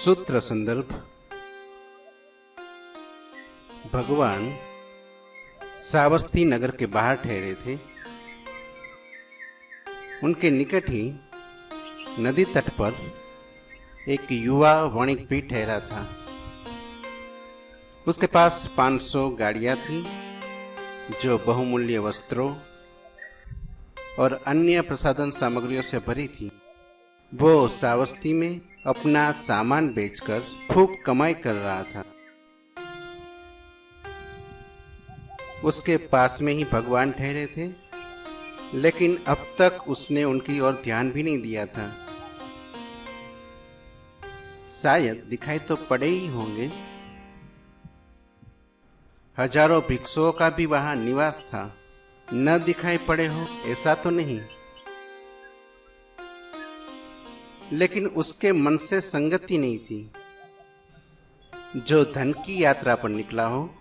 सूत्र संदर्भ। भगवान श्रावस्ती नगर के बाहर ठहरे थे। उनके निकट ही नदी तट पर एक युवा वणिक भी ठहरा था। उसके पास 500 गाड़ियां थीं जो बहुमूल्य वस्त्रों और अन्य प्रसाधन सामग्रियों से भरी थी। वो श्रावस्ती में अपना सामान बेचकर खूब कमाई कर रहा था। उसके पास में ही भगवान ठहरे थे, लेकिन अब तक उसने उनकी ओर ध्यान भी नहीं दिया था। शायद दिखाई तो पड़े ही होंगे। हजारों भिक्षुओं का भी वहां निवास था, न दिखाई पड़े हो ऐसा तो नहीं। लेकिन उसके मन से संगति नहीं थी। जो धन की यात्रा पर निकला हो,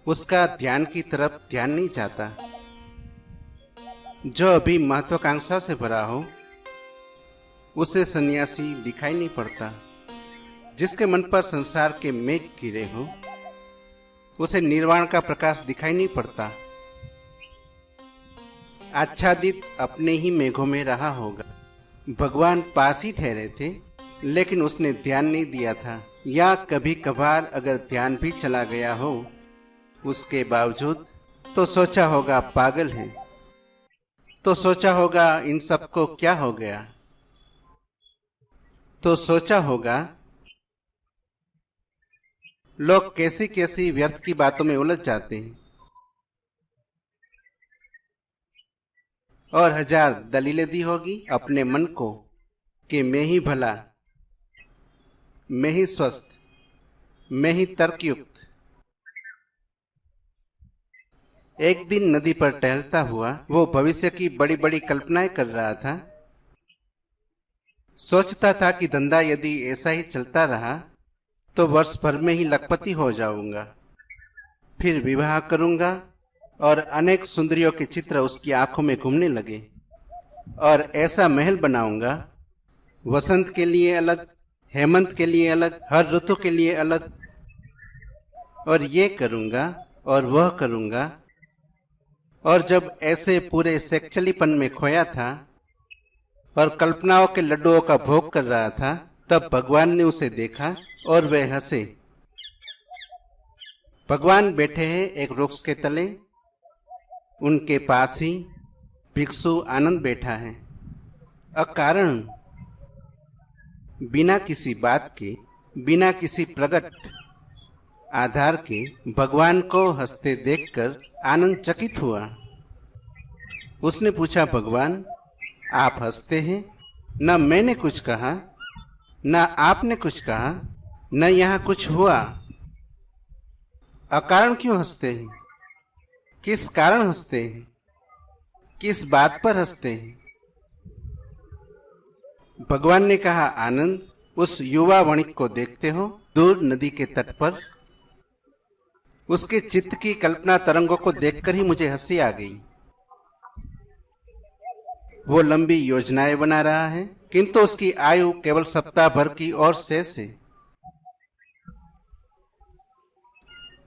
उसका ध्यान की तरफ ध्यान नहीं जाता। जो अभी महत्वाकांक्षा से भरा हो, उसे सन्यासी दिखाई नहीं पड़ता। जिसके मन पर संसार के मेघ गिरे हो, उसे निर्वाण का प्रकाश दिखाई नहीं पड़ता। आच्छादित अपने ही मेघों में रहा होगा। भगवान पास ही ठहरे थे, लेकिन उसने ध्यान नहीं दिया था, या कभी कभार अगर ध्यान भी चला गया हो उसके बावजूद, तो सोचा होगा पागल है, तो सोचा होगा इन सबको क्या हो गया, तो सोचा होगा लोग कैसी कैसी व्यर्थ की बातों में उलझ जाते हैं, और हजार दलीलें दी होगी अपने मन को कि मैं ही भला, मैं ही स्वस्थ, मैं ही तर्कयुक्त। एक दिन नदी पर टहलता हुआ वो भविष्य की बड़ी बड़ी कल्पनाएं कर रहा था। सोचता था कि धंधा यदि ऐसा ही चलता रहा तो वर्ष भर में ही लखपति हो जाऊंगा, फिर विवाह करूंगा और अनेक सुंदरियों के चित्र उसकी आंखों में घूमने लगे, और ऐसा महल बनाऊंगा, वसंत के लिए अलग, हेमंत के लिए अलग, हर ऋतु के लिए अलग, और ये करूंगा और वह करूंगा। और जब ऐसे पूरे सेक्चुअलीपन में खोया था और कल्पनाओं के लड्डुओं का भोग कर रहा था, तब भगवान ने उसे देखा और वे हंसे। भगवान बैठे हैं एक वृक्ष के तले, उनके पास ही भिक्षु आनंद बैठा है। अकारण, बिना किसी बात के, बिना किसी प्रकट आधार के भगवान को हंसते देखकर आनंद चकित हुआ। उसने पूछा, भगवान आप हंसते हैं? न मैंने कुछ कहा, न आपने कुछ कहा, न यहाँ कुछ हुआ। अकारण क्यों हंसते हैं? किस कारण हंसते हैं? किस बात पर हंसते हैं? भगवान ने कहा, आनंद, उस युवा वणिक को देखते हो दूर नदी के तट पर? उसके चित्त की कल्पना तरंगों को देखकर ही मुझे हंसी आ गई। वो लंबी योजनाएं बना रहा है, किंतु उसकी आयु केवल सप्ताह भर की और शेष है।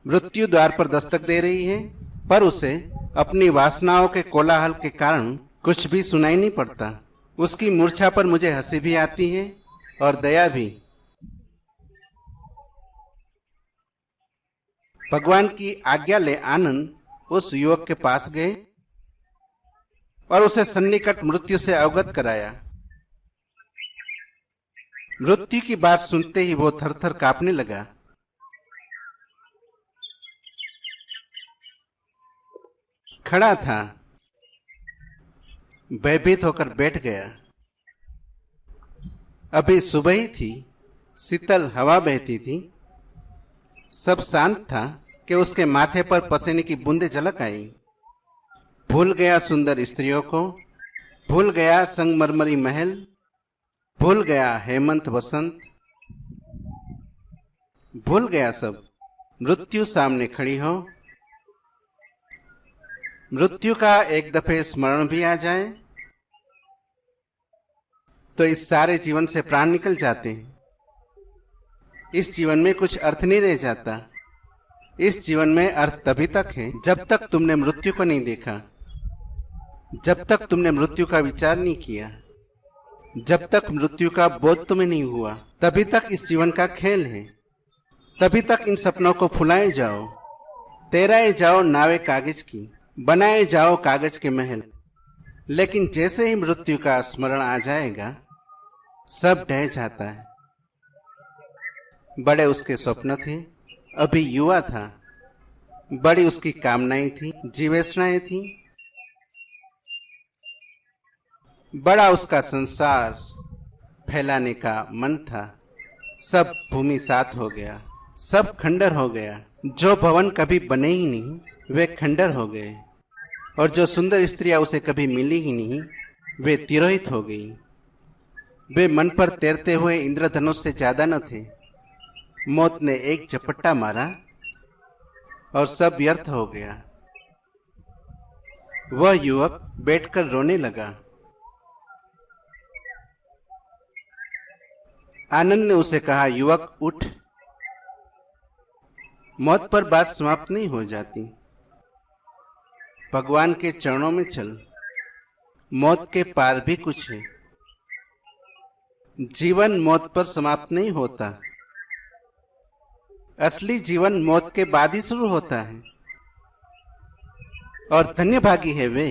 मृत्यु द्वार पर दस्तक दे रही है, पर उसे अपनी वासनाओं के कोलाहल के कारण कुछ भी सुनाई नहीं पड़ता। उसकी मूर्छा पर मुझे हंसी भी आती है और दया भी। भगवान की आज्ञा ले आनंद उस युवक के पास गए और उसे सन्निकट मृत्यु से अवगत कराया। मृत्यु की बात सुनते ही वो थर-थर कांपने लगा। खड़ा था, भयभीत होकर बैठ गया। अभी सुबह ही थी, शीतल हवा बहती थी, सब शांत था कि उसके माथे पर पसीने की बूंदें झलक आई। भूल गया सुंदर स्त्रियों को, भूल गया संगमरमरी महल, भूल गया हेमंत वसंत, भूल गया सब। मृत्यु सामने खड़ी हो, मृत्यु का एक दफे स्मरण भी आ जाए तो इस सारे जीवन से प्राण निकल जाते हैं। इस जीवन में कुछ अर्थ नहीं रह जाता। इस जीवन में अर्थ तभी तक है जब तक तुमने मृत्यु को नहीं देखा, जब तक तुमने मृत्यु का विचार नहीं किया, जब तक मृत्यु का बोध तुम्हें नहीं हुआ, तभी तक इस जीवन का खेल है। तभी तक इन सपनों को फुलाए जाओ, तैराए जाओ नावे कागज की, बनाए जाओ कागज के महल। लेकिन जैसे ही मृत्यु का स्मरण आ जाएगा, सब ढह जाता है। बड़े उसके स्वप्न थे, अभी युवा था। बड़ी उसकी कामनाएं थी, जीवेशनाएं थी। बड़ा उसका संसार फैलाने का मन था। सब भूमि सात हो गया, सब खंडर हो गया। जो भवन कभी बने ही नहीं, वे खंडर हो गए। और जो सुंदर स्त्रियां उसे कभी मिली ही नहीं, वे तिरोहित हो गई। वे मन पर तैरते हुए इंद्रधनुष से ज्यादा न थे। मौत ने एक झपट्टा मारा और सब व्यर्थ हो गया। वह युवक बैठकर रोने लगा। आनंद ने उसे कहा, युवक उठ, मौत पर बात समाप्त नहीं हो जाती। भगवान के चरणों में चल, मौत के पार भी कुछ है। जीवन मौत पर समाप्त नहीं होता। असली जीवन मौत के बाद ही शुरू होता है। और धन्यभागी है वे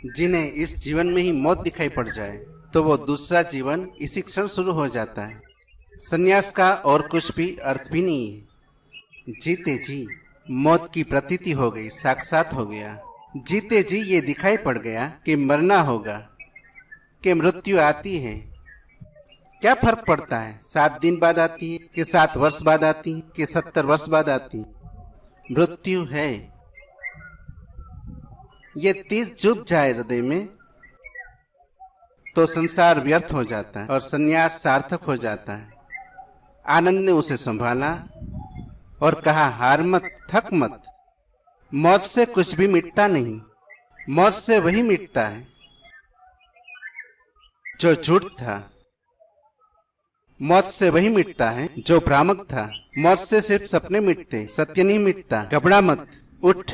जिन्हें इस जीवन में ही मौत दिखाई पड़ जाए, तो वो दूसरा जीवन इसी क्षण शुरू हो जाता है। संन्यास का और कुछ भी अर्थ भी नहीं है। जीते जी मौत की प्रतीति हो गई, साक्षात हो गया। जीते जी ये दिखाई पड़ गया कि मरना होगा, कि मृत्यु आती है। क्या फर्क पड़ता है 7 दिन बाद आती है कि 7 वर्ष बाद आती है कि 70 वर्ष बाद आती है? मृत्यु है। ये तीर चुभ जाए हृदय में तो संसार व्यर्थ हो जाता है और संन्यास सार्थक हो जाता है। आनंद ने उसे संभाला और कहा, हार मत, थक मत। मौत से कुछ भी मिटता नहीं। मौत से वही मिटता है जो झूठ था। मौत से वही मिटता है जो भ्रामक था। मौत से सिर्फ सपने मिटते, सत्य नहीं मिटता। घबरा मत, उठ।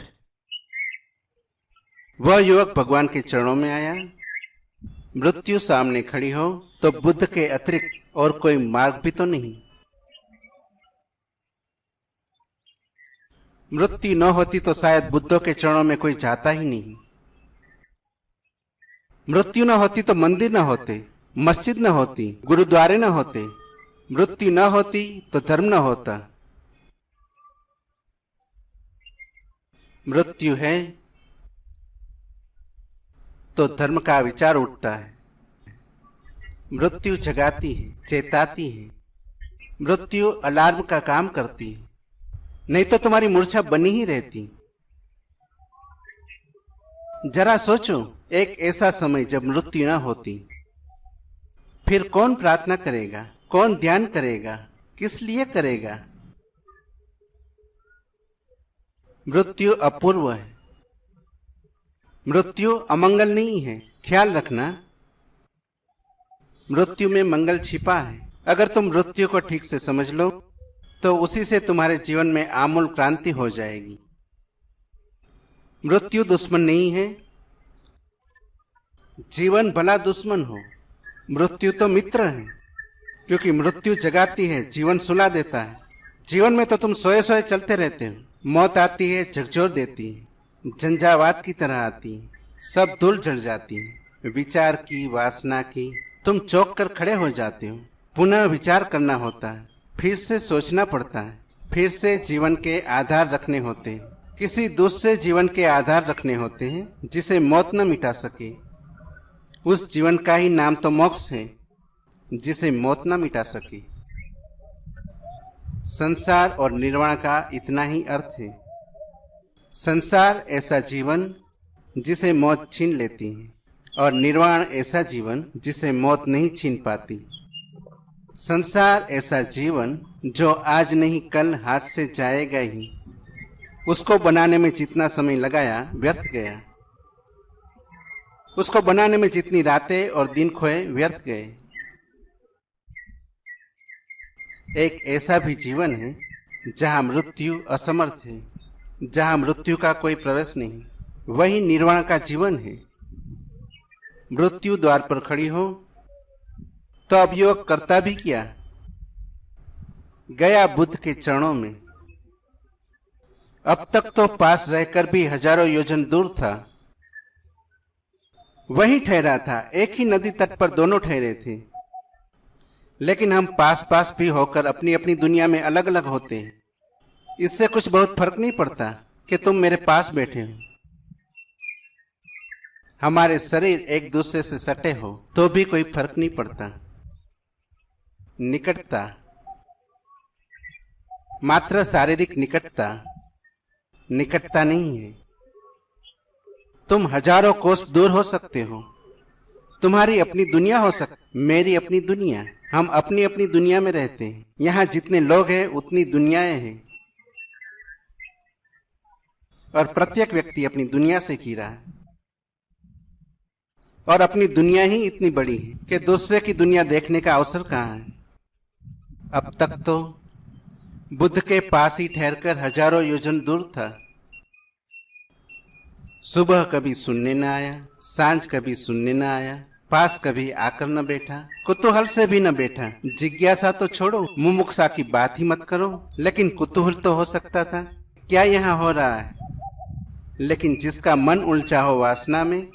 वह युवक भगवान के चरणों में आया। मृत्यु सामने खड़ी हो तो बुद्ध के अतिरिक्त और कोई मार्ग भी तो नहीं। मृत्यु न होती तो शायद बुद्धों के चरणों में कोई जाता ही नहीं। मृत्यु न होती तो मंदिर न होते, मस्जिद न होती, गुरुद्वारे न होते। मृत्यु न होती तो धर्म न होता। मृत्यु है तो धर्म का विचार उठता है। मृत्यु जगाती है, चेताती है। मृत्यु अलार्म का काम करती है, नहीं तो तुम्हारी मूर्छा बनी ही रहती। जरा सोचो, एक ऐसा समय जब मृत्यु न होती, फिर कौन प्रार्थना करेगा, कौन ध्यान करेगा, किस लिए करेगा? मृत्यु अपूर्व है। मृत्यु अमंगल नहीं है, ख्याल रखना। मृत्यु में मंगल छिपा है। अगर तुम मृत्यु को ठीक से समझ लो तो उसी से तुम्हारे जीवन में आमूल क्रांति हो जाएगी। मृत्यु दुश्मन नहीं है, जीवन भला दुश्मन हो। मृत्यु तो मित्र है, क्योंकि मृत्यु जगाती है, जीवन सुला देता है। जीवन में तो तुम सोए सोए चलते रहते हो। मौत आती है, झकझोर देती है, झंझावात की तरह आती है, सब धूल जड़ जाती है। विचार की, वासना की, तुम चौंक कर खड़े हो जाते हो। पुनः विचार करना होता है, फिर से सोचना पड़ता है, फिर से जीवन के आधार रखने होते हैं। किसी दूसरे जीवन के आधार रखने होते हैं जिसे मौत न मिटा सके। उस जीवन का ही नाम तो मोक्ष है, जिसे मौत न मिटा सके। संसार और निर्वाण का इतना ही अर्थ है। संसार ऐसा जीवन जिसे मौत छीन लेती है, और निर्वाण ऐसा जीवन जिसे मौत नहीं छीन पाती। संसार ऐसा जीवन जो आज नहीं कल हाथ से जाएगा ही। उसको बनाने में जितना समय लगाया व्यर्थ गया। उसको बनाने में जितनी रातें और दिन खोए व्यर्थ गए। एक ऐसा भी जीवन है जहाँ मृत्यु असमर्थ है, जहाँ मृत्यु का कोई प्रवेश नहीं। वही निर्वाण का जीवन है। मृत्यु द्वार पर खड़ी हो तो अब युवक करता भी क्या? गया बुद्ध के चरणों में। अब तक तो पास रहकर भी हजारों योजन दूर था। वहीं ठहरा था, एक ही नदी तट पर दोनों ठहरे थे। लेकिन हम पास पास भी होकर अपनी अपनी दुनिया में अलग अलग होते हैं। इससे कुछ बहुत फर्क नहीं पड़ता कि तुम मेरे पास बैठे हो। हमारे शरीर एक दूसरे से सटे हो तो भी कोई फर्क नहीं पड़ता। निकटता, मात्र शारीरिक निकटता, निकटता नहीं है। तुम हजारों कोस दूर हो सकते हो। तुम्हारी अपनी दुनिया हो सकती, मेरी अपनी दुनिया। हम अपनी अपनी दुनिया में रहते हैं। यहाँ जितने लोग हैं उतनी दुनियाएं हैं, और प्रत्येक व्यक्ति अपनी दुनिया से घिरा है। और अपनी दुनिया ही इतनी बड़ी है कि दूसरे की दुनिया देखने का अवसर कहाँ है। अब तक तो बुद्ध के पास ही ठहरकर हजारों योजन दूर था। सुबह कभी सुनने न आया, सांझ कभी सुनने न आया, पास कभी आकर न बैठा, कुतूहल से भी न बैठा। जिज्ञासा तो छोड़ो, मुमुक्षा की बात ही मत करो। लेकिन कुतूहल तो हो सकता था, क्या यहाँ हो रहा है। लेकिन जिसका मन उलझा हो वासना में,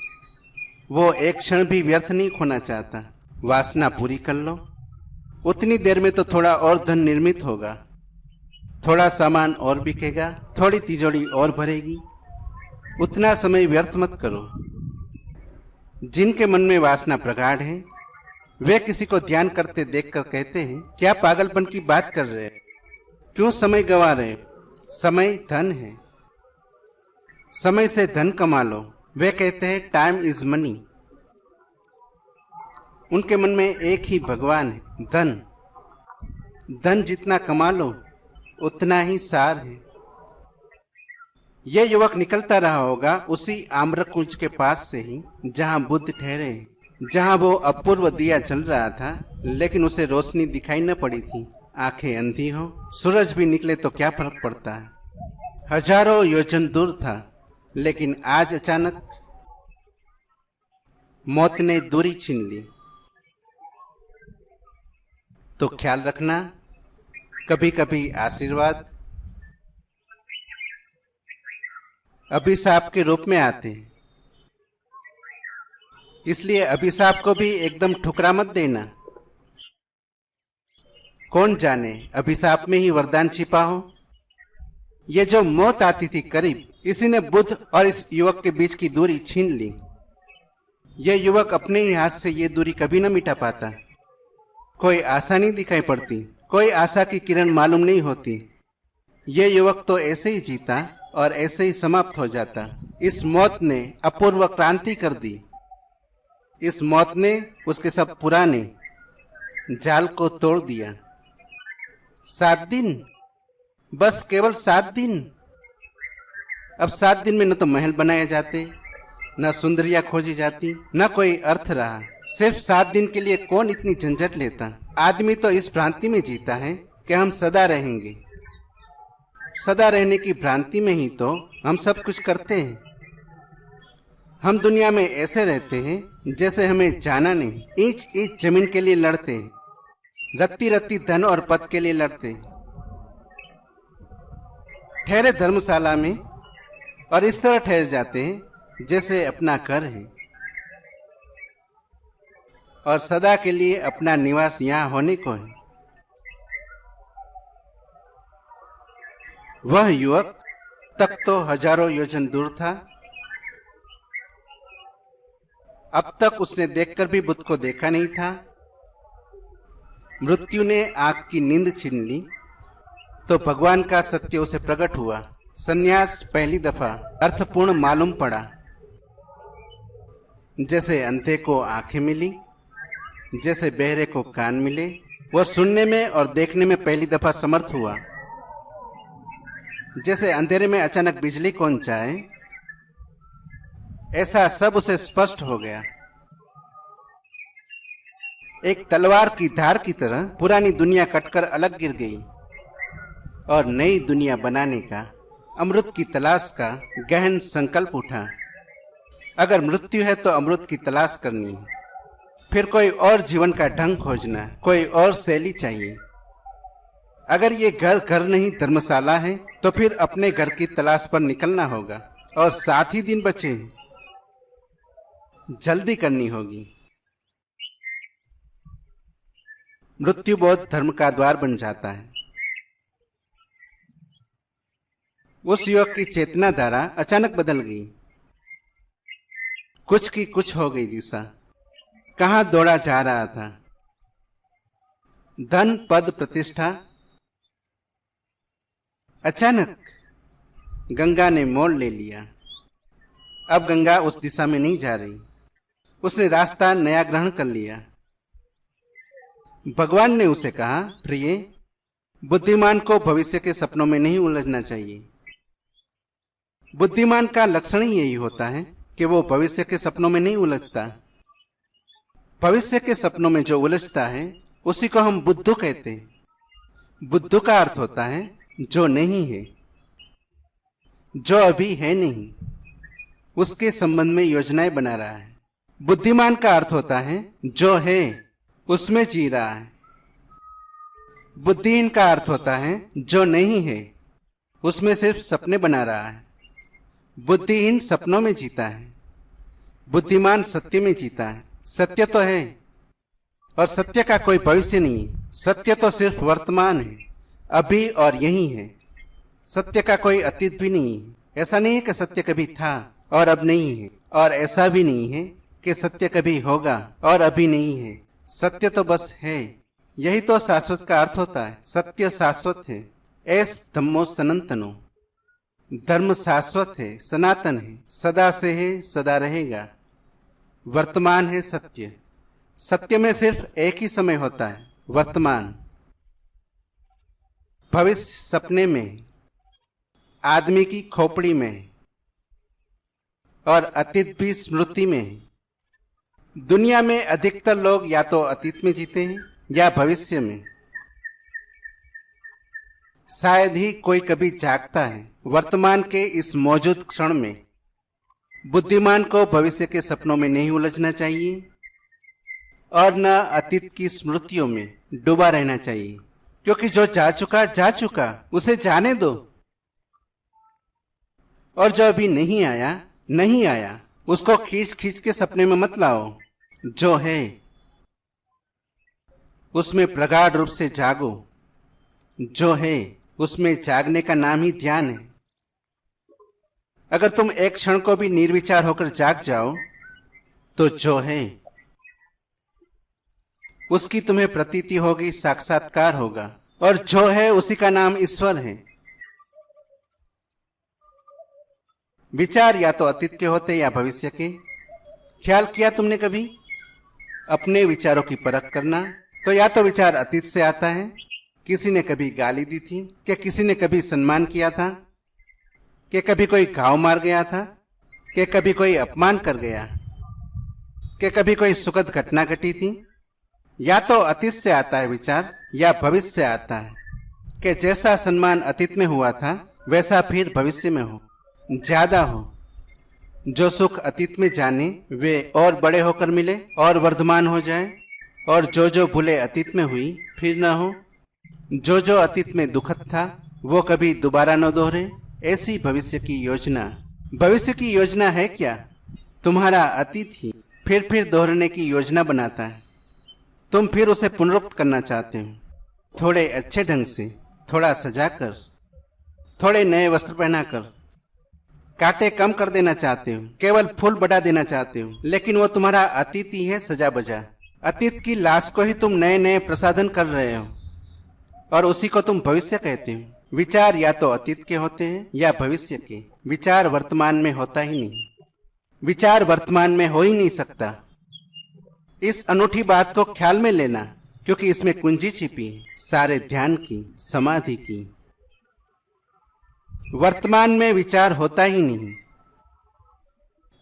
वो एक क्षण भी व्यर्थ नहीं खोना चाहता। वासना पूरी कर लो, उतनी देर में तो थोड़ा और धन निर्मित होगा, थोड़ा सामान और बिकेगा, थोड़ी तिजोरी और भरेगी। उतना समय व्यर्थ मत करो। जिनके मन में वासना प्रगाढ़ है, वे किसी को ध्यान करते देखकर कहते हैं, क्या पागलपन की बात कर रहे हैं, क्यों समय गंवा रहे हो। समय धन है, समय से धन कमा लो। वे कहते हैं टाइम इज मनी। उनके मन में एक ही भगवान है, धन। धन जितना कमा लो उतना ही सार है। यह युवक निकलता रहा होगा उसी आम्रकुंज के पास से ही जहां बुद्ध ठहरे, जहां वो अपूर्व दिया जल रहा था, लेकिन उसे रोशनी दिखाई न पड़ी थी। आंखें अंधी हो, सूरज भी निकले तो क्या फर्क पड़ता है। हजारों योजन दूर था, लेकिन आज अचानक मौत ने दूरी छीन ली। तो ख्याल रखना, कभी कभी आशीर्वाद अभिशाप के रूप में आते हैं। इसलिए अभिशाप को भी एकदम ठुकरा मत देना। कौन जाने अभिशाप में ही वरदान छिपा हो। ये जो मौत आती थी करीब, इसी ने बुद्ध और इस युवक के बीच की दूरी छीन ली। यह युवक अपने ही हाथ से ये दूरी कभी न मिटा पाता। कोई आशा नहीं दिखाई पड़ती, कोई आशा की किरण मालूम नहीं होती। यह युवक तो ऐसे ही जीता और ऐसे ही समाप्त हो जाता। इस मौत ने अपूर्व क्रांति कर दी। इस मौत ने उसके सब पुराने जाल को तोड़ दिया। 7 दिन, बस केवल 7 दिन। अब 7 दिन में न तो महल बनाए जाते, न सुंदरियां खोजी जाती, न कोई अर्थ रहा। सिर्फ 7 दिन के लिए कौन इतनी झंझट लेता। आदमी तो इस भ्रांति में जीता है कि हम सदा रहेंगे। सदा रहने की भ्रांति में ही तो हम सब कुछ करते हैं। हम दुनिया में ऐसे रहते हैं जैसे हमें जाना नहीं। ईंच ईंच जमीन के लिए लड़ते हैं, रत्ती रत्ती धन और पद के लिए लड़ते हैं। ठहरे धर्मशाला में और इस तरह ठहर जाते हैं जैसे अपना घर है और सदा के लिए अपना निवास यहाँ होने को है। वह युवक तक तो हजारों योजन दूर था। अब तक उसने देखकर भी बुद्ध को देखा नहीं था। मृत्यु ने आंख की नींद छीन ली तो भगवान का सत्य उसे प्रकट हुआ। सन्यास पहली दफा अर्थपूर्ण मालूम पड़ा। जैसे अंधे को आंखें मिली, जैसे बहरे को कान मिले, वह सुनने में और देखने में पहली दफा समर्थ हुआ। जैसे अंधेरे में अचानक बिजली कौन चाहे, ऐसा सब उसे स्पष्ट हो गया। एक तलवार की धार की तरह पुरानी दुनिया कटकर अलग गिर गई और नई दुनिया बनाने का, अमृत की तलाश का गहन संकल्प उठा। अगर मृत्यु है तो अमृत की तलाश करनी है, फिर कोई और जीवन का ढंग खोजना, कोई और शैली चाहिए। अगर ये घर घर नहीं धर्मशाला है तो फिर अपने घर की तलाश पर निकलना होगा और 7 ही दिन बचे हैं, जल्दी करनी होगी। मृत्यु बौद्ध धर्म का द्वार बन जाता है। उस युवक की चेतना धारा अचानक बदल गई। कुछ की कुछ हो गई दिशा। कहां दौड़ा जा रहा था? धन, पद, प्रतिष्ठा। अचानक गंगा ने मोड़ ले लिया। अब गंगा उस दिशा में नहीं जा रही, उसने रास्ता नया ग्रहण कर लिया। भगवान ने उसे कहा, प्रिय, बुद्धिमान को भविष्य के सपनों में नहीं उलझना चाहिए। बुद्धिमान का लक्षण ही यही होता है कि वो भविष्य के सपनों में नहीं उलझता। भविष्य के सपनों में जो उलझता है उसी को हम बुद्धू कहते हैं। बुद्धू का अर्थ होता है जो नहीं है, जो अभी है नहीं, उसके संबंध में योजनाएं बना रहा है। बुद्धिमान का अर्थ होता है जो है उसमें जी रहा है। बुद्धिहीन का अर्थ होता है जो नहीं है उसमें सिर्फ सपने बना रहा है। बुद्धिहीन सपनों में जीता है, बुद्धिमान सत्य में जीता है। सत्य तो है और सत्य का कोई भविष्य नहीं है। सत्य तो सिर्फ वर्तमान है, अभी और यही है। सत्य का कोई अतीत भी नहीं है। ऐसा नहीं है कि सत्य कभी था और अब नहीं है, और ऐसा भी नहीं है कि सत्य कभी होगा और अभी नहीं है। सत्य तो बस है। यही तो शाश्वत का अर्थ होता है। सत्य शाश्वत है। एस धम्मो सनातनो, धर्म शाश्वत है, सनातन है, सदा से है, सदा रहेगा। वर्तमान है सत्य। सत्य में सिर्फ एक ही समय होता है, वर्तमान। भविष्य सपने में, आदमी की खोपड़ी में, और अतीत भी स्मृति में। दुनिया में अधिकतर लोग या तो अतीत में जीते हैं या भविष्य में। शायद ही कोई कभी जागता है वर्तमान के इस मौजूद क्षण में। बुद्धिमान को भविष्य के सपनों में नहीं उलझना चाहिए और न अतीत की स्मृतियों में डूबा रहना चाहिए, क्योंकि जो जा चुका उसे जाने दो। और जो अभी नहीं आया उसको खींच खींच के सपने में मत लाओ। जो है उसमें प्रगाढ़ रूप से जागो। जो है उसमें जागने का नाम ही ध्यान है। अगर तुम एक क्षण को भी निर्विचार होकर जाग जाओ तो जो है उसकी तुम्हें प्रतीति होगी, साक्षात्कार होगा। और जो है उसी का नाम ईश्वर है। विचार या तो अतीत के होते या भविष्य के। ख्याल किया तुमने कभी? अपने विचारों की परख करना तो या तो विचार अतीत से आता है, किसी ने कभी गाली दी थी, क्या किसी ने कभी सम्मान किया था, कि कभी कोई घाव मार गया था, कि कभी कोई अपमान कर गया, कि कभी कोई सुखद घटना घटी थी। या तो अतीत से आता है विचार या भविष्य से आता है कि जैसा सम्मान अतीत में हुआ था वैसा फिर भविष्य में हो, ज्यादा हो। जो सुख अतीत में जाने वे और बड़े होकर मिले और वर्धमान हो जाए, और जो भूले अतीत में हुई फिर न हो। जो अतीत में दुखद था वो कभी दोबारा न दोहरे। ऐसी भविष्य की योजना। भविष्य की योजना है क्या? तुम्हारा अतीत ही फिर दोहरने की योजना बनाता है। तुम फिर उसे पुनरुक्त करना चाहते हो, थोड़े अच्छे ढंग से, थोड़ा सजाकर, थोड़े नए वस्त्र पहनाकर। कांटे कम कर देना चाहते हो, केवल फूल बढ़ा देना चाहते हो, लेकिन वो तुम्हारा अतीत ही है, सजा बजा। अतीत की लाश को ही तुम नए नए प्रसाधन कर रहे हो और उसी को तुम भविष्य कहते हो। विचार या तो अतीत के होते हैं या भविष्य के। विचार वर्तमान में होता ही नहीं। विचार वर्तमान में हो ही नहीं सकता। इस अनूठी बात को ख्याल में लेना, क्योंकि इसमें कुंजी छिपी है सारे ध्यान की, समाधि की। वर्तमान में विचार होता ही नहीं।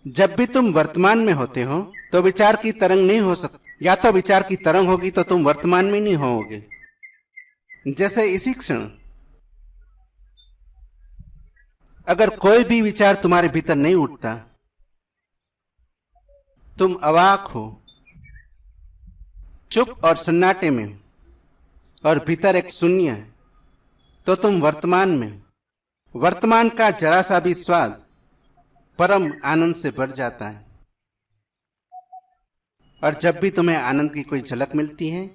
जब भी तुम वर्तमान में होते हो तो विचार की तरंग नहीं हो सकती। या तो विचार की तरंग होगी तो तुम वर्तमान में नहीं होगे। जैसे इसी क्षण अगर कोई भी विचार तुम्हारे भीतर नहीं उठता, तुम अवाक हो, चुप और सन्नाटे में हो और भीतर एक शून्य है, तो तुम वर्तमान में हो। वर्तमान का जरा सा भी स्वाद परम आनंद से भर जाता है। और जब भी तुम्हें आनंद की कोई झलक मिलती है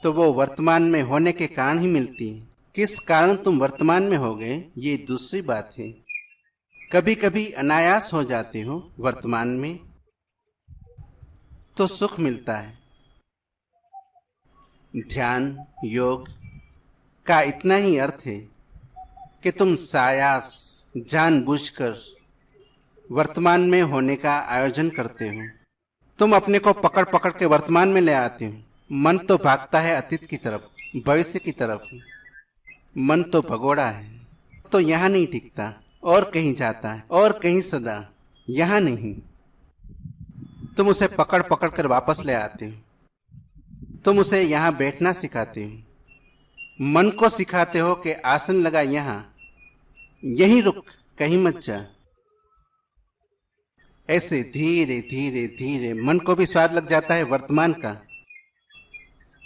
तो वो वर्तमान में होने के कारण ही मिलती है। किस कारण तुम वर्तमान में हो गए ये दूसरी बात है। कभी कभी अनायास हो जाते हो वर्तमान में तो सुख मिलता है। ध्यान योग का इतना ही अर्थ है कि तुम सायास जानबूझकर वर्तमान में होने का आयोजन करते हो। तुम अपने को पकड़ पकड़ के वर्तमान में ले आते हो। मन तो भागता है अतीत की तरफ, भविष्य की तरफ। मन तो भगोड़ा है, तो यहाँ नहीं टिकता, और कहीं जाता है, और कहीं सदा, यहाँ नहीं। तुम उसे पकड़ पकड़ कर वापस ले आते हो। तुम उसे यहाँ बैठना सिखाते हो। मन को सिखाते हो कि आसन लगा यहाँ, यहीं रुक, कहीं मत जा। ऐसे धीरे धीरे धीरे मन को भी स्वाद लग जाता है वर्तमान का।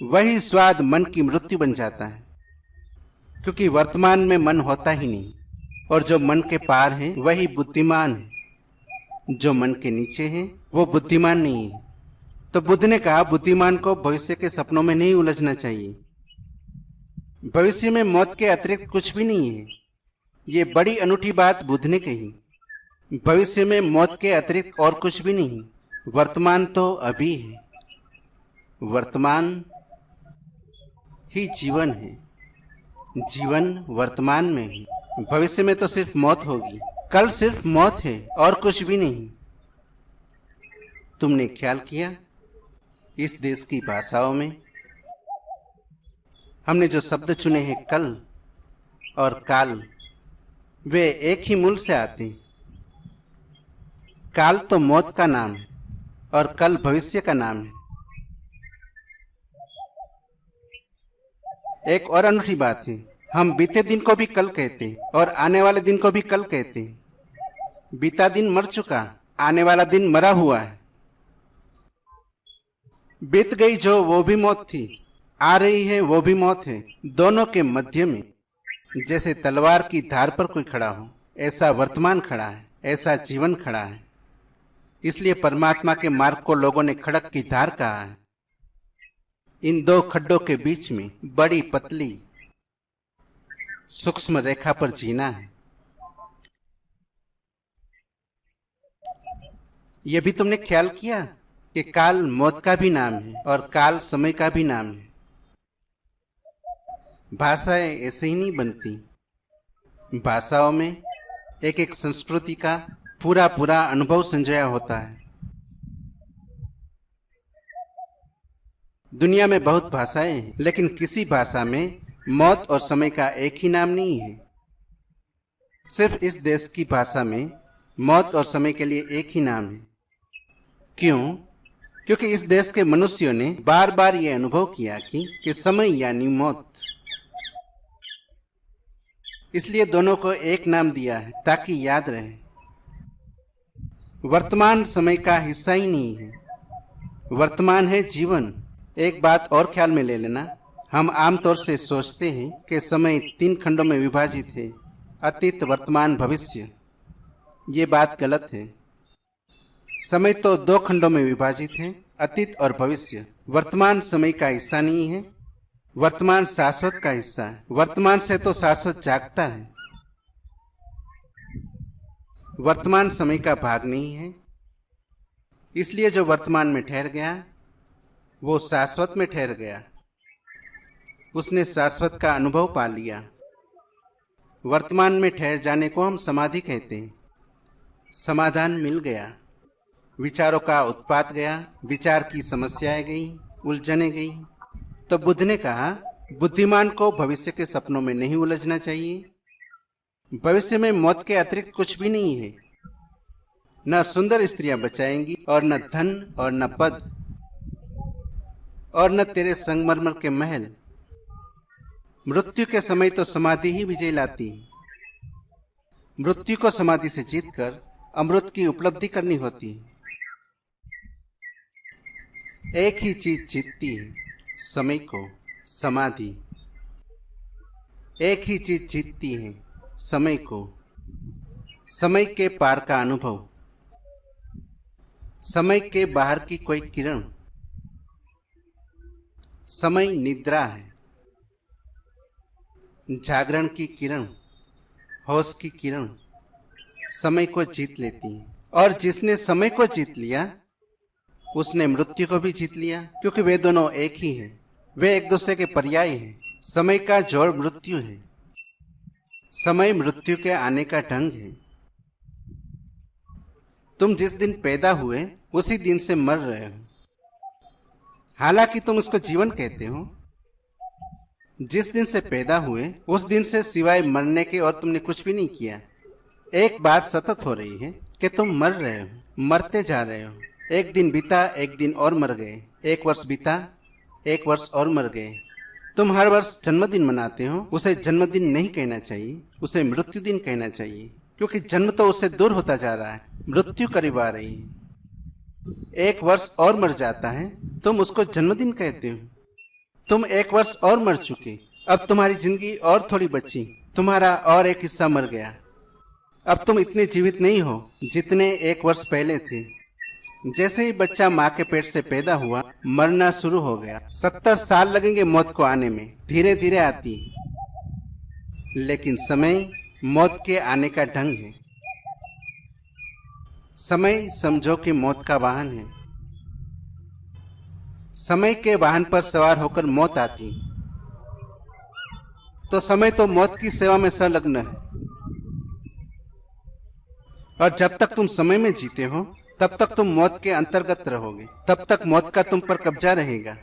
वही स्वाद मन की मृत्यु बन जाता है, क्योंकि वर्तमान में मन होता ही नहीं। और जो मन के पार है वही बुद्धिमान है, जो मन के नीचे है वो बुद्धिमान नहीं है। तो बुद्ध ने कहा बुद्धिमान को भविष्य के सपनों में नहीं उलझना चाहिए। भविष्य में मौत के अतिरिक्त कुछ भी नहीं है। ये बड़ी अनूठी बात बुद्ध ने कही। भविष्य में मौत के अतिरिक्त और कुछ भी नहीं। वर्तमान तो अभी है, वर्तमान ही जीवन है। जीवन वर्तमान में है। भविष्य में तो सिर्फ मौत होगी। कल सिर्फ मौत है और कुछ भी नहीं। तुमने ख्याल किया इस देश की भाषाओं में हमने जो शब्द चुने हैं कल और काल, वे एक ही मूल से आते हैं। काल तो मौत का नाम है और कल भविष्य का नाम है। एक और अनूठी बात है, हम बीते दिन को भी कल कहते हैं और आने वाले दिन को भी कल कहते हैं। बीता दिन मर चुका, आने वाला दिन मरा हुआ है। बीत गई जो वो भी मौत थी, आ रही है वो भी मौत है। दोनों के मध्य में जैसे तलवार की धार पर कोई खड़ा हो, ऐसा वर्तमान खड़ा है, ऐसा जीवन खड़ा है। इसलिए परमात्मा के मार्ग को लोगों ने खड़क की धार कहा है। इन दो खड्डों के बीच में बड़ी पतली सूक्ष्म रेखा पर जीना है। यह भी तुमने ख्याल किया कि काल मौत का भी नाम है और काल समय का भी नाम है। भाषाएं ऐसे ही नहीं बनती। भाषाओं में एक एक संस्कृति का पूरा पूरा अनुभव संजया होता है। दुनिया में बहुत भाषाएं हैं, लेकिन किसी भाषा में मौत और समय का एक ही नाम नहीं है। सिर्फ इस देश की भाषा में मौत और समय के लिए एक ही नाम है। क्यों? क्योंकि इस देश के मनुष्यों ने बार बार यह अनुभव किया कि समय यानी मौत। इसलिए दोनों को एक नाम दिया है ताकि याद रहे। वर्तमान समय का हिस्सा ही नहीं है, वर्तमान है जीवन। एक बात और ख्याल में ले लेना, हम आमतौर से सोचते हैं कि समय 3 खंडों में विभाजित है, अतीत वर्तमान भविष्य। ये बात गलत है। समय तो 2 खंडों में विभाजित है, अतीत और भविष्य। वर्तमान समय का हिस्सा नहीं है, वर्तमान शाश्वत का हिस्सा है। वर्तमान से तो शाश्वत जागता है, वर्तमान समय का भाग नहीं है। इसलिए जो वर्तमान में ठहर गया वो शाश्वत में ठहर गया, उसने शाश्वत का अनुभव पा लिया। वर्तमान में ठहर जाने को हम समाधि कहते हैं। समाधान मिल गया, विचारों का उत्पात गया, विचार की समस्याएं गई, उलझने गई। तो बुद्ध ने कहा बुद्धिमान को भविष्य के सपनों में नहीं उलझना चाहिए। भविष्य में मौत के अतिरिक्त कुछ भी नहीं है। न सुंदर स्त्रियां बचाएंगी और न धन और न पद। और न तेरे संगमरमर के महल। मृत्यु के समय तो समाधि ही विजय लाती है। मृत्यु को समाधि से जीतकर अमृत की उपलब्धि करनी होती है। एक ही चीज जीतती है, समय को, समाधि। एक ही चीज जीतती है, समय को, समय के पार का अनुभव, समय के बाहर की कोई किरण। समय निद्रा है, जागरण की किरण, होश की किरण समय को जीत लेती है। और जिसने समय को जीत लिया उसने मृत्यु को भी जीत लिया, क्योंकि वे दोनों एक ही हैं। वे एक दूसरे के पर्याय हैं। समय का जोड़ मृत्यु है। समय मृत्यु के आने का ढंग है। तुम जिस दिन पैदा हुए उसी दिन से मर रहे हो, हालांकि तुम उसको जीवन कहते हो। जिस दिन से पैदा हुए उस दिन से सिवाय मरने के और तुमने कुछ भी नहीं किया। एक बात सतत हो रही है कि तुम मर रहे हो, मरते जा रहे हो। एक दिन बीता, एक दिन और मर गए। एक वर्ष बीता, एक वर्ष और मर गए। तुम हर वर्ष जन्मदिन मनाते हो। उसे जन्मदिन नहीं कहना चाहिए, उसे मृत्यु दिन कहना चाहिए, क्योंकि जन्म तो उससे दूर होता जा रहा है, मृत्यु करीब आ रही है। एक वर्ष और मर जाता है, तुम उसको जन्मदिन कहते हो। तुम एक वर्ष और मर चुके, अब तुम्हारी जिंदगी और थोड़ी बची, तुम्हारा और एक हिस्सा मर गया। अब तुम इतने जीवित नहीं हो जितने एक वर्ष पहले थे। जैसे ही बच्चा माँ के पेट से पैदा हुआ, मरना शुरू हो गया। 70 साल लगेंगे मौत को आने में, धीरे धीरे आती है। लेकिन समय मौत के आने का ढंग है। समय समझो कि मौत का वाहन है। समय के वाहन पर सवार होकर मौत आती है, तो समय तो मौत की सेवा में संलग्न है। और जब तक तुम समय में जीते हो तब तक तुम मौत के अंतर्गत रहोगे, तब तक मौत का तुम पर कब्जा रहेगा।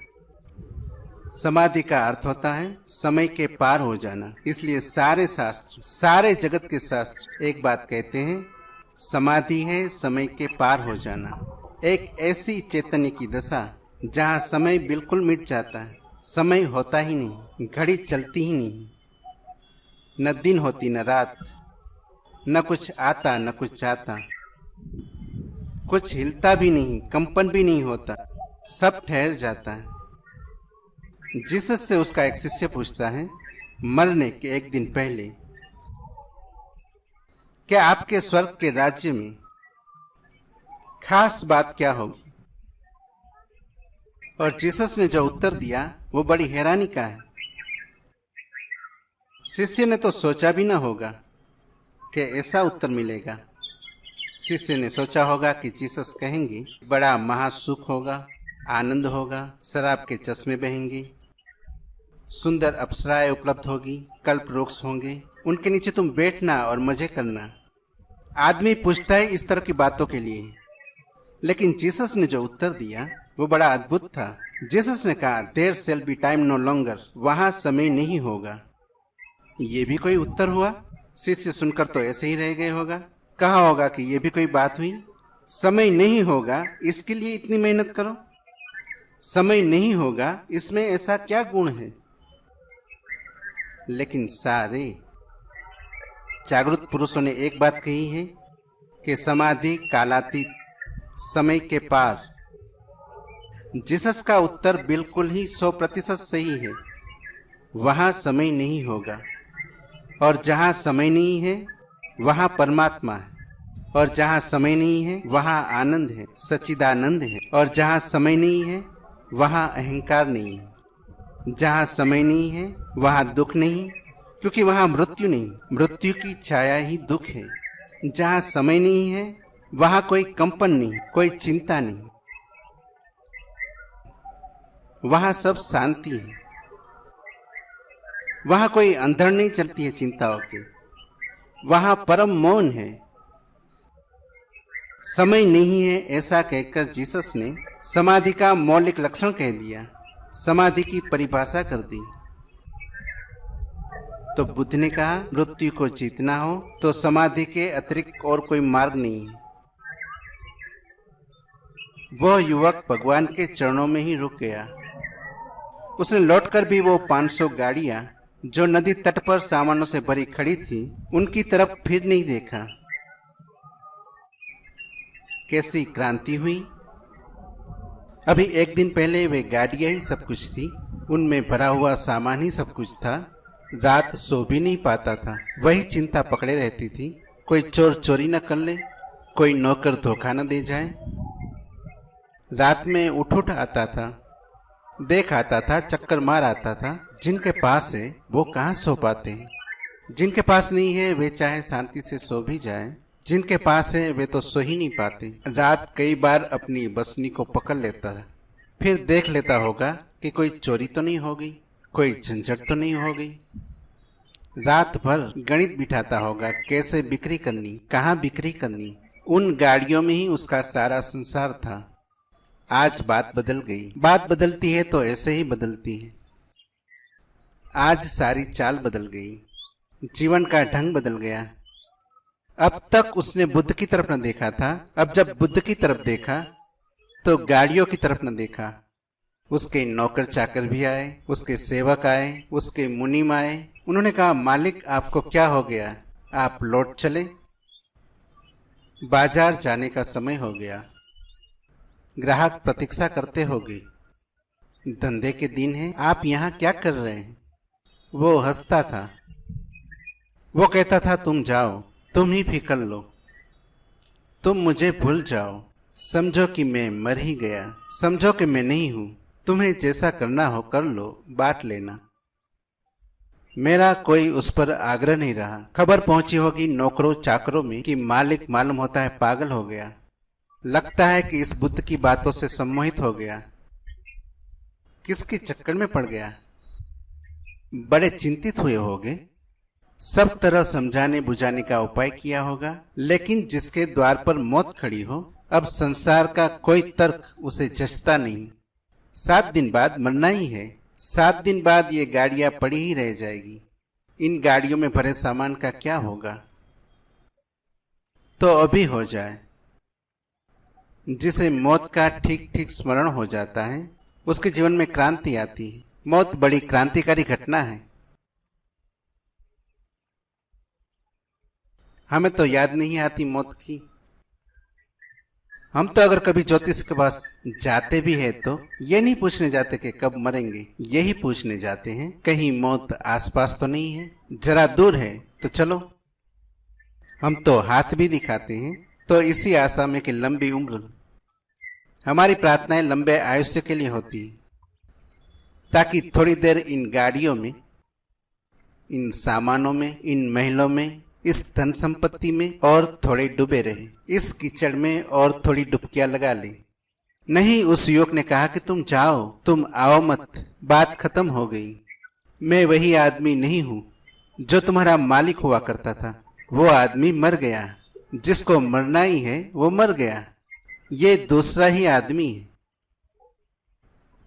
समाधि का अर्थ होता है समय के पार हो जाना। इसलिए सारे शास्त्र, सारे जगत के शास्त्र एक बात कहते हैं, समाधि है समय के पार हो जाना। एक ऐसी चैतन्य की दशा जहाँ समय बिल्कुल मिट जाता है। समय होता ही नहीं, घड़ी चलती ही नहीं, न दिन होती न रात, न कुछ आता न कुछ जाता, कुछ हिलता भी नहीं, कंपन भी नहीं होता, सब ठहर जाता है। जिससे उसका एक शिष्य पूछता है मरने के एक दिन पहले, क्या आपके स्वर्ग के राज्य में खास बात क्या होगी? और जीसस ने जो उत्तर दिया वो बड़ी हैरानी का है। शिष्य ने तो सोचा भी ना होगा कि ऐसा उत्तर मिलेगा। शिष्य ने सोचा होगा कि जीसस कहेंगे बड़ा महासुख होगा, आनंद होगा, शराब के चश्मे बहेंगे, सुंदर अप्सराएं उपलब्ध होगी, कल्प वृक्ष होंगे, उनके नीचे तुम बैठना और मजे करना। आदमी पूछता है इस तरह की बातों के लिए, लेकिन जीसस ने जो उत्तर दिया वो बड़ा अद्भुत था। जीसस ने कहा there shall be time no longer, वहां समय नहीं होगा। ये भी कोई उत्तर हुआ? शिष्य सुनकर तो ऐसे ही रह गए होगा। कहा होगा कि ये भी कोई बात हुई? समय नहीं होगा इसके लिए इतनी मेहनत करो। समय नहीं होगा इसमें ऐसा क्या गुण है? लेकिन सारे जागृत पुरुषों ने एक बात कही है कि समाधि कालातीत, समय के पार। जीसस का उत्तर बिल्कुल ही 100% सही है। वहां समय नहीं होगा, और जहां समय नहीं है वहां परमात्मा है, और जहां समय नहीं है वहां आनंद है, सच्चिदानंद है। और जहां समय नहीं है वहां अहंकार नहीं है। जहां समय नहीं है वहां दुख नहीं, क्योंकि वहां मृत्यु नहीं, मृत्यु की छाया ही दुख है। जहां समय नहीं है वहां कोई कंपन नहीं, कोई चिंता नहीं, वहां सब शांति है। वहां कोई अंधड़ नहीं चलती है चिंताओं की, वहां परम मौन है। समय नहीं है ऐसा कहकर जीसस ने समाधि का मौलिक लक्षण कह दिया, समाधि की परिभाषा कर दी। तो बुद्ध ने कहा मृत्यु को जीतना हो तो समाधि के अतिरिक्त और कोई मार्ग नहीं है। वह युवक भगवान के चरणों में ही रुक गया। उसने लौटकर भी वो 500 गाड़ियां जो नदी तट पर सामानों से भरी खड़ी थी उनकी तरफ फिर नहीं देखा। कैसी क्रांति हुई। अभी एक दिन पहले वे गाड़ियां ही सब कुछ थी, उनमें भरा हुआ सामान ही सब कुछ था। रात सो भी नहीं पाता था, वही चिंता पकड़े रहती थी। कोई चोर चोरी न कर ले, कोई नौकर धोखा न दे जाए। रात में उठ आता था, देख आता था, चक्कर मार आता था। जिनके पास है वो कहाँ सो पाते हैं, जिनके पास नहीं है वे चाहे शांति से सो भी जाए, जिनके पास है वे तो सो ही नहीं पाते। रात कई बार अपनी बसनी को पकड़ लेता था, फिर देख लेता होगा कि कोई चोरी तो नहीं होगी, कोई झंझट तो नहीं होगी। रात भर गणित बिठाता होगा, कैसे बिक्री करनी, कहाँ बिक्री करनी। उन गाड़ियों में ही उसका सारा संसार था। आज बात बदल गई। बात बदलती है तो ऐसे ही बदलती है। आज सारी चाल बदल गई, जीवन का ढंग बदल गया। अब तक उसने बुद्ध की तरफ न देखा था, अब जब बुद्ध की तरफ देखा तो गाड़ियों की तरफ न देखा। उसके नौकर चाकर भी आए, उसके सेवक आए, उसके मुनीम आए। उन्होंने कहा, मालिक आपको क्या हो गया, आप लौट चले, बाजार जाने का समय हो गया। ग्राहक प्रतीक्षा करते होंगे, धंधे के दिन है, आप यहाँ क्या कर रहे हैं। वो हंसता था, वो कहता था, तुम जाओ, तुम ही फिकर लो, तुम मुझे भूल जाओ, समझो कि मैं मर ही गया, समझो कि मैं नहीं हूं, तुम्हें जैसा करना हो कर लो, बांट लेना। मेरा कोई उस पर आग्रह नहीं रहा। खबर पहुंची होगी नौकरों चाकरों में कि मालिक मालूम होता है पागल हो गया, लगता है कि इस बुद्ध की बातों से सम्मोहित हो गया, किसके चक्कर में पड़ गया। बड़े चिंतित हुए होंगे, सब तरह समझाने बुझाने का उपाय किया होगा, लेकिन जिसके द्वार पर मौत खड़ी हो, अब संसार का कोई तर्क उसे जचता नहीं। 7 दिन बाद मरना ही है, 7 दिन बाद ये गाड़ियां पड़ी ही रह जाएगी। इन गाड़ियों में भरे सामान का क्या होगा। तो अभी हो जाए। जिसे मौत का ठीक ठीक स्मरण हो जाता है उसके जीवन में क्रांति आती है। मौत बड़ी क्रांतिकारी घटना है। हमें तो याद नहीं आती मौत की। हम तो अगर कभी ज्योतिष के पास जाते भी है तो ये नहीं पूछने जाते कि कब मरेंगे, यही पूछने जाते हैं कहीं मौत आसपास तो नहीं है, जरा दूर है तो चलो। हम तो हाथ भी दिखाते हैं तो इसी आशा में कि लंबी उम्र। हमारी प्रार्थनाएं लंबे आयुष्य के लिए होती है, ताकि थोड़ी देर इन गाड़ियों में, इन सामानों में, इन महलों में, इस धन संपत्ति में और थोड़े डूबे रहे, इस कीचड़ में और थोड़ी डुबकियां लगा ले। नहीं, उस युवक ने कहा कि तुम जाओ, तुम आओ मत, बात खत्म हो गई। मैं वही आदमी नहीं हूं जो तुम्हारा मालिक हुआ करता था। वो आदमी मर गया, जिसको मरना ही है वो मर गया। ये दूसरा ही आदमी है।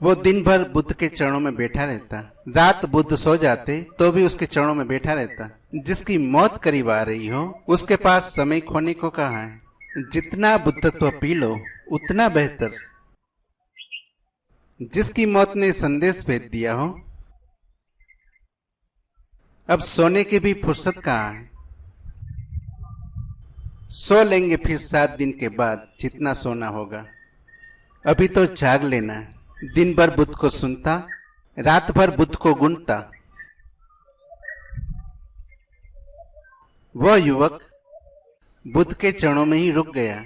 वो दिन भर बुद्ध के चरणों में बैठा रहता, रात बुद्ध सो जाते तो भी उसके चरणों में बैठा रहता। जिसकी मौत करीब आ रही हो उसके पास समय खोने को कहाँ है। जितना बुद्धत्व पी लो उतना बेहतर। जिसकी मौत ने संदेश भेज दिया हो, अब सोने की भी फुर्सत कहाँ है। सो लेंगे फिर 7 दिन के बाद जितना सोना होगा। अभी तो जाग लेना है। दिन भर बुद्ध को सुनता, रात भर बुद्ध को गुनता। वह युवक बुद्ध के चरणों में ही रुक गया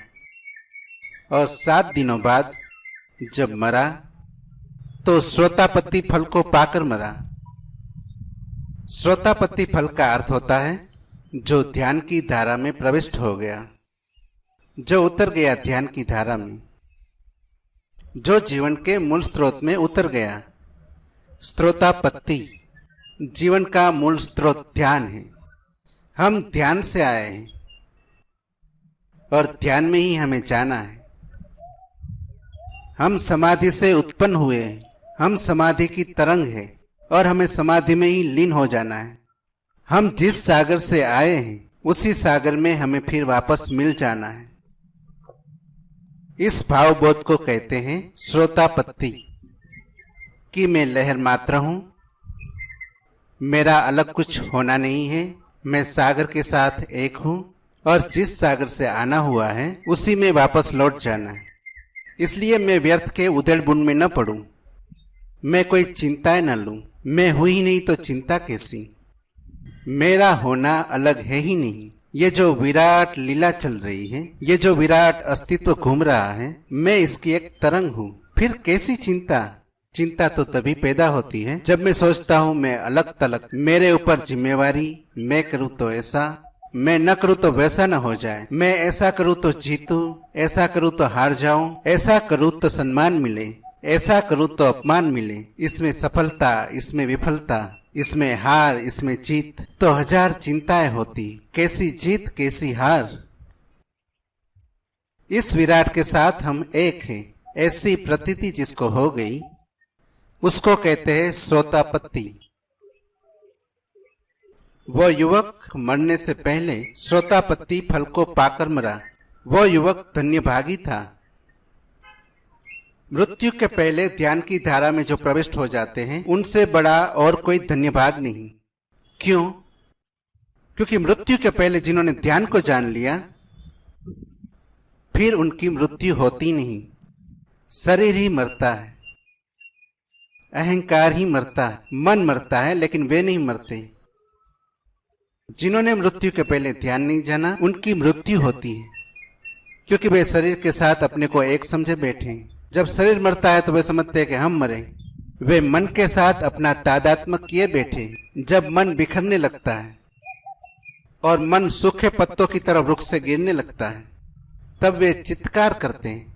और 7 दिनों बाद जब मरा तो श्रोतापत्ति फल को पाकर मरा। श्रोतापत्ति फल का अर्थ होता है जो ध्यान की धारा में प्रविष्ट हो गया, जो उतर गया ध्यान की धारा में, जो जीवन के मूल स्रोत में उतर गया। श्रोतापत्ति जीवन का मूल स्रोत ध्यान है। हम ध्यान से आए हैं और ध्यान में ही हमें जाना है। हम समाधि से उत्पन्न हुए हैं, हम समाधि की तरंग है और हमें समाधि में ही लीन हो जाना है। हम जिस सागर से आए हैं उसी सागर में हमें फिर वापस मिल जाना है। इस भावबोध को कहते हैं श्रोतापत्ति। कि मैं लहर मात्र हूँ, मेरा अलग कुछ होना नहीं है। मैं सागर के साथ एक हूँ और जिस सागर से आना हुआ है उसी में वापस लौट जाना है। इसलिए मैं व्यर्थ के उधेड़ बुन में न पड़ूं, मैं कोई चिंताएं न लूं। मैं हूं ही नहीं तो चिंता कैसी, मेरा होना अलग है ही नहीं। ये जो विराट लीला चल रही है, ये जो विराट अस्तित्व घूम रहा है, मैं इसकी एक तरंग हूँ। फिर कैसी चिंता? चिंता तो तभी पैदा होती है जब मैं सोचता हूँ मैं अलग तलक, मेरे ऊपर जिम्मेवारी, मैं करूँ तो ऐसा, मैं न करूँ तो वैसा न हो जाए, मैं ऐसा करूँ तो जीतूं, ऐसा करूँ तो हार जाऊं, ऐसा करूँ तो सम्मान मिले, ऐसा करूँ तो अपमान मिले। इसमें सफलता, इसमें विफलता, इसमें हार, इसमें जीत, तो हजार चिंताएं होती। कैसी जीत, कैसी हार। इस विराट के साथ हम एक हैं, ऐसी प्रतीति जिसको हो गई उसको कहते हैं श्रोतापत्ति। वो युवक मरने से पहले श्रोतापत्ति फल को पाकर मरा। वो युवक धन्यभागी था। मृत्यु के पहले ध्यान की धारा में जो प्रविष्ट हो जाते हैं उनसे बड़ा और कोई धन्यभाग नहीं। क्यों? क्योंकि मृत्यु के पहले जिन्होंने ध्यान को जान लिया फिर उनकी मृत्यु होती नहीं। शरीर ही मरता है, अहंकार ही मरता है, मन मरता है, लेकिन वे नहीं मरते। जिन्होंने मृत्यु के पहले ध्यान नहीं जाना उनकी मृत्यु होती है, क्योंकि वे शरीर के साथ अपने को एक समझे बैठे हैं। जब शरीर मरता है तो वे समझते हैं कि हम मरे। वे मन के साथ अपना तादात्म्य किए बैठे। जब मन बिखरने लगता है और मन सूखे पत्तों की तरह वृक्ष से गिरने लगता है तब वे चित्कार करते हैं।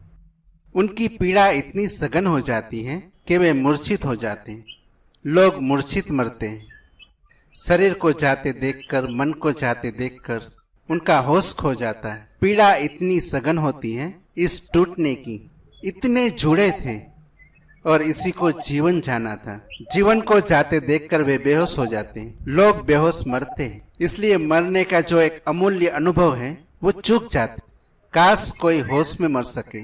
उनकी पीड़ा इतनी सघन हो जाती है कि वे मूर्छित हो जाते हैं। लोग मूर्छित मरते हैं। शरीर को जाते देखकर, मन को जाते देखकर उनका होश खो जाता है। पीड़ा इतनी सघन होती है, इस टूटने की इतने जुड़े थे और इसी को जीवन जाना था। जीवन को जाते देखकर वे बेहोश हो जाते हैं। लोग बेहोश मरते हैं, इसलिए मरने का जो एक अमूल्य अनुभव है वो चूक जाते। काश कोई होश में मर सके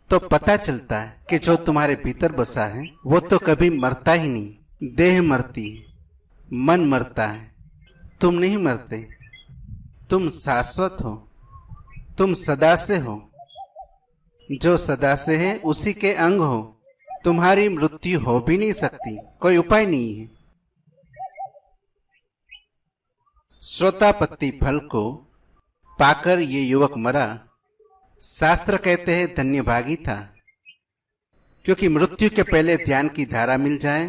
तो पता चलता है कि जो तुम्हारे भीतर बसा है वो तो कभी मरता ही नहीं। देह मरती है, मन मरता है, तुम नहीं मरते। तुम शाश्वत हो, तुम सदा से हो। जो सदा से है उसी के अंग हो। तुम्हारी मृत्यु हो भी नहीं सकती, कोई उपाय नहीं है। श्रोतापत्ति फल को पाकर ये युवक मरा। शास्त्र कहते हैं धन्यभागी था, क्योंकि मृत्यु के पहले ध्यान की धारा मिल जाए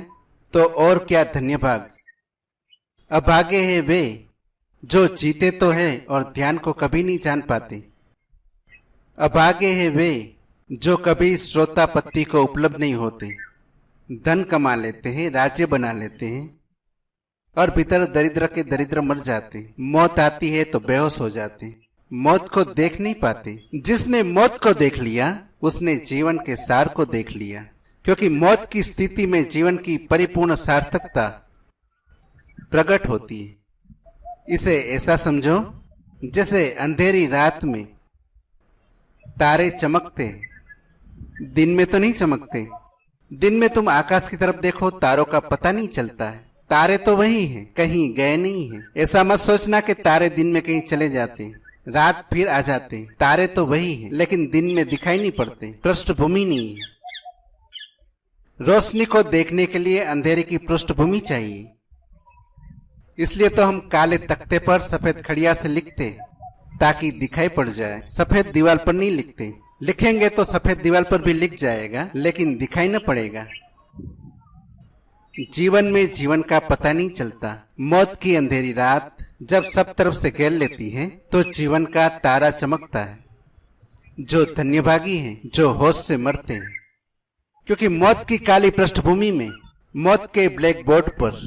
तो और क्या धन्यभाग। अभागे हैं वे जो जीते तो है और ध्यान को कभी नहीं जान पाते। अभागे हैं वे जो कभी श्रोतापत्ति को उपलब्ध नहीं होते। धन कमा लेते हैं, राज्य बना लेते हैं और भीतर दरिद्र के दरिद्र मर जाते। मौत आती है तो बेहोश हो जाते, मौत को देख नहीं पाते। जिसने मौत को देख लिया उसने जीवन के सार को देख लिया, क्योंकि मौत की स्थिति में जीवन की परिपूर्ण सार्थकता प्रकट होती है। इसे ऐसा समझो जैसे अंधेरी रात में तारे चमकते, दिन में तो नहीं चमकते। दिन में तुम आकाश की तरफ देखो, तारों का पता नहीं चलता है। तारे तो वही हैं, कहीं गए नहीं हैं। ऐसा मत सोचना कि तारे दिन में कहीं चले जाते हैं, रात फिर आ जाते हैं। तारे तो वही हैं, लेकिन दिन में दिखाई नहीं पड़ते, पृष्ठभूमि नहीं है। रोशनी को देखने के लिए अंधेरे की पृष्ठभूमि चाहिए। इसलिए तो हम काले तख्ते पर सफेद खड़िया से लिखते ताकि दिखाई पड़ जाए। सफेद दीवार पर नहीं लिखते, लिखेंगे तो सफेद दीवार पर भी लिख जाएगा लेकिन दिखाई न पड़ेगा। जीवन में जीवन का पता नहीं चलता। मौत की अंधेरी रात जब सब तरफ से घेर लेती है तो जीवन का तारा चमकता है। जो धन्यभागी हैं, जो होश से मरते हैं, क्योंकि मौत की काली पृष्ठभूमि में, मौत के ब्लैक बोर्ड पर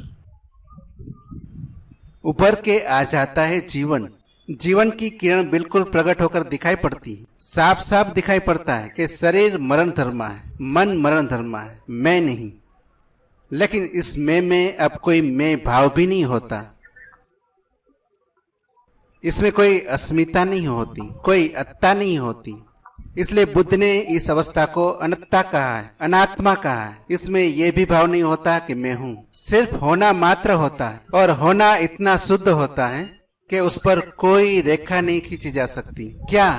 उभर के आ जाता है जीवन। जीवन की किरण बिल्कुल प्रकट होकर दिखाई पड़ती है। साफ साफ दिखाई पड़ता है कि शरीर मरण धर्मा है, मन मरण धर्मा है, मैं नहीं। लेकिन इस मैं में अब कोई मैं भाव भी नहीं होता। इसमें कोई अस्मिता नहीं होती, कोई अत्ता नहीं होती। इसलिए बुद्ध ने इस अवस्था को अनत्ता कहा है, अनात्मा कहा है। इसमें यह भी भाव नहीं होता कि मैं हूँ, सिर्फ होना मात्र होता है। और होना इतना शुद्ध होता है कि उस पर कोई रेखा नहीं खींची जा सकती। क्या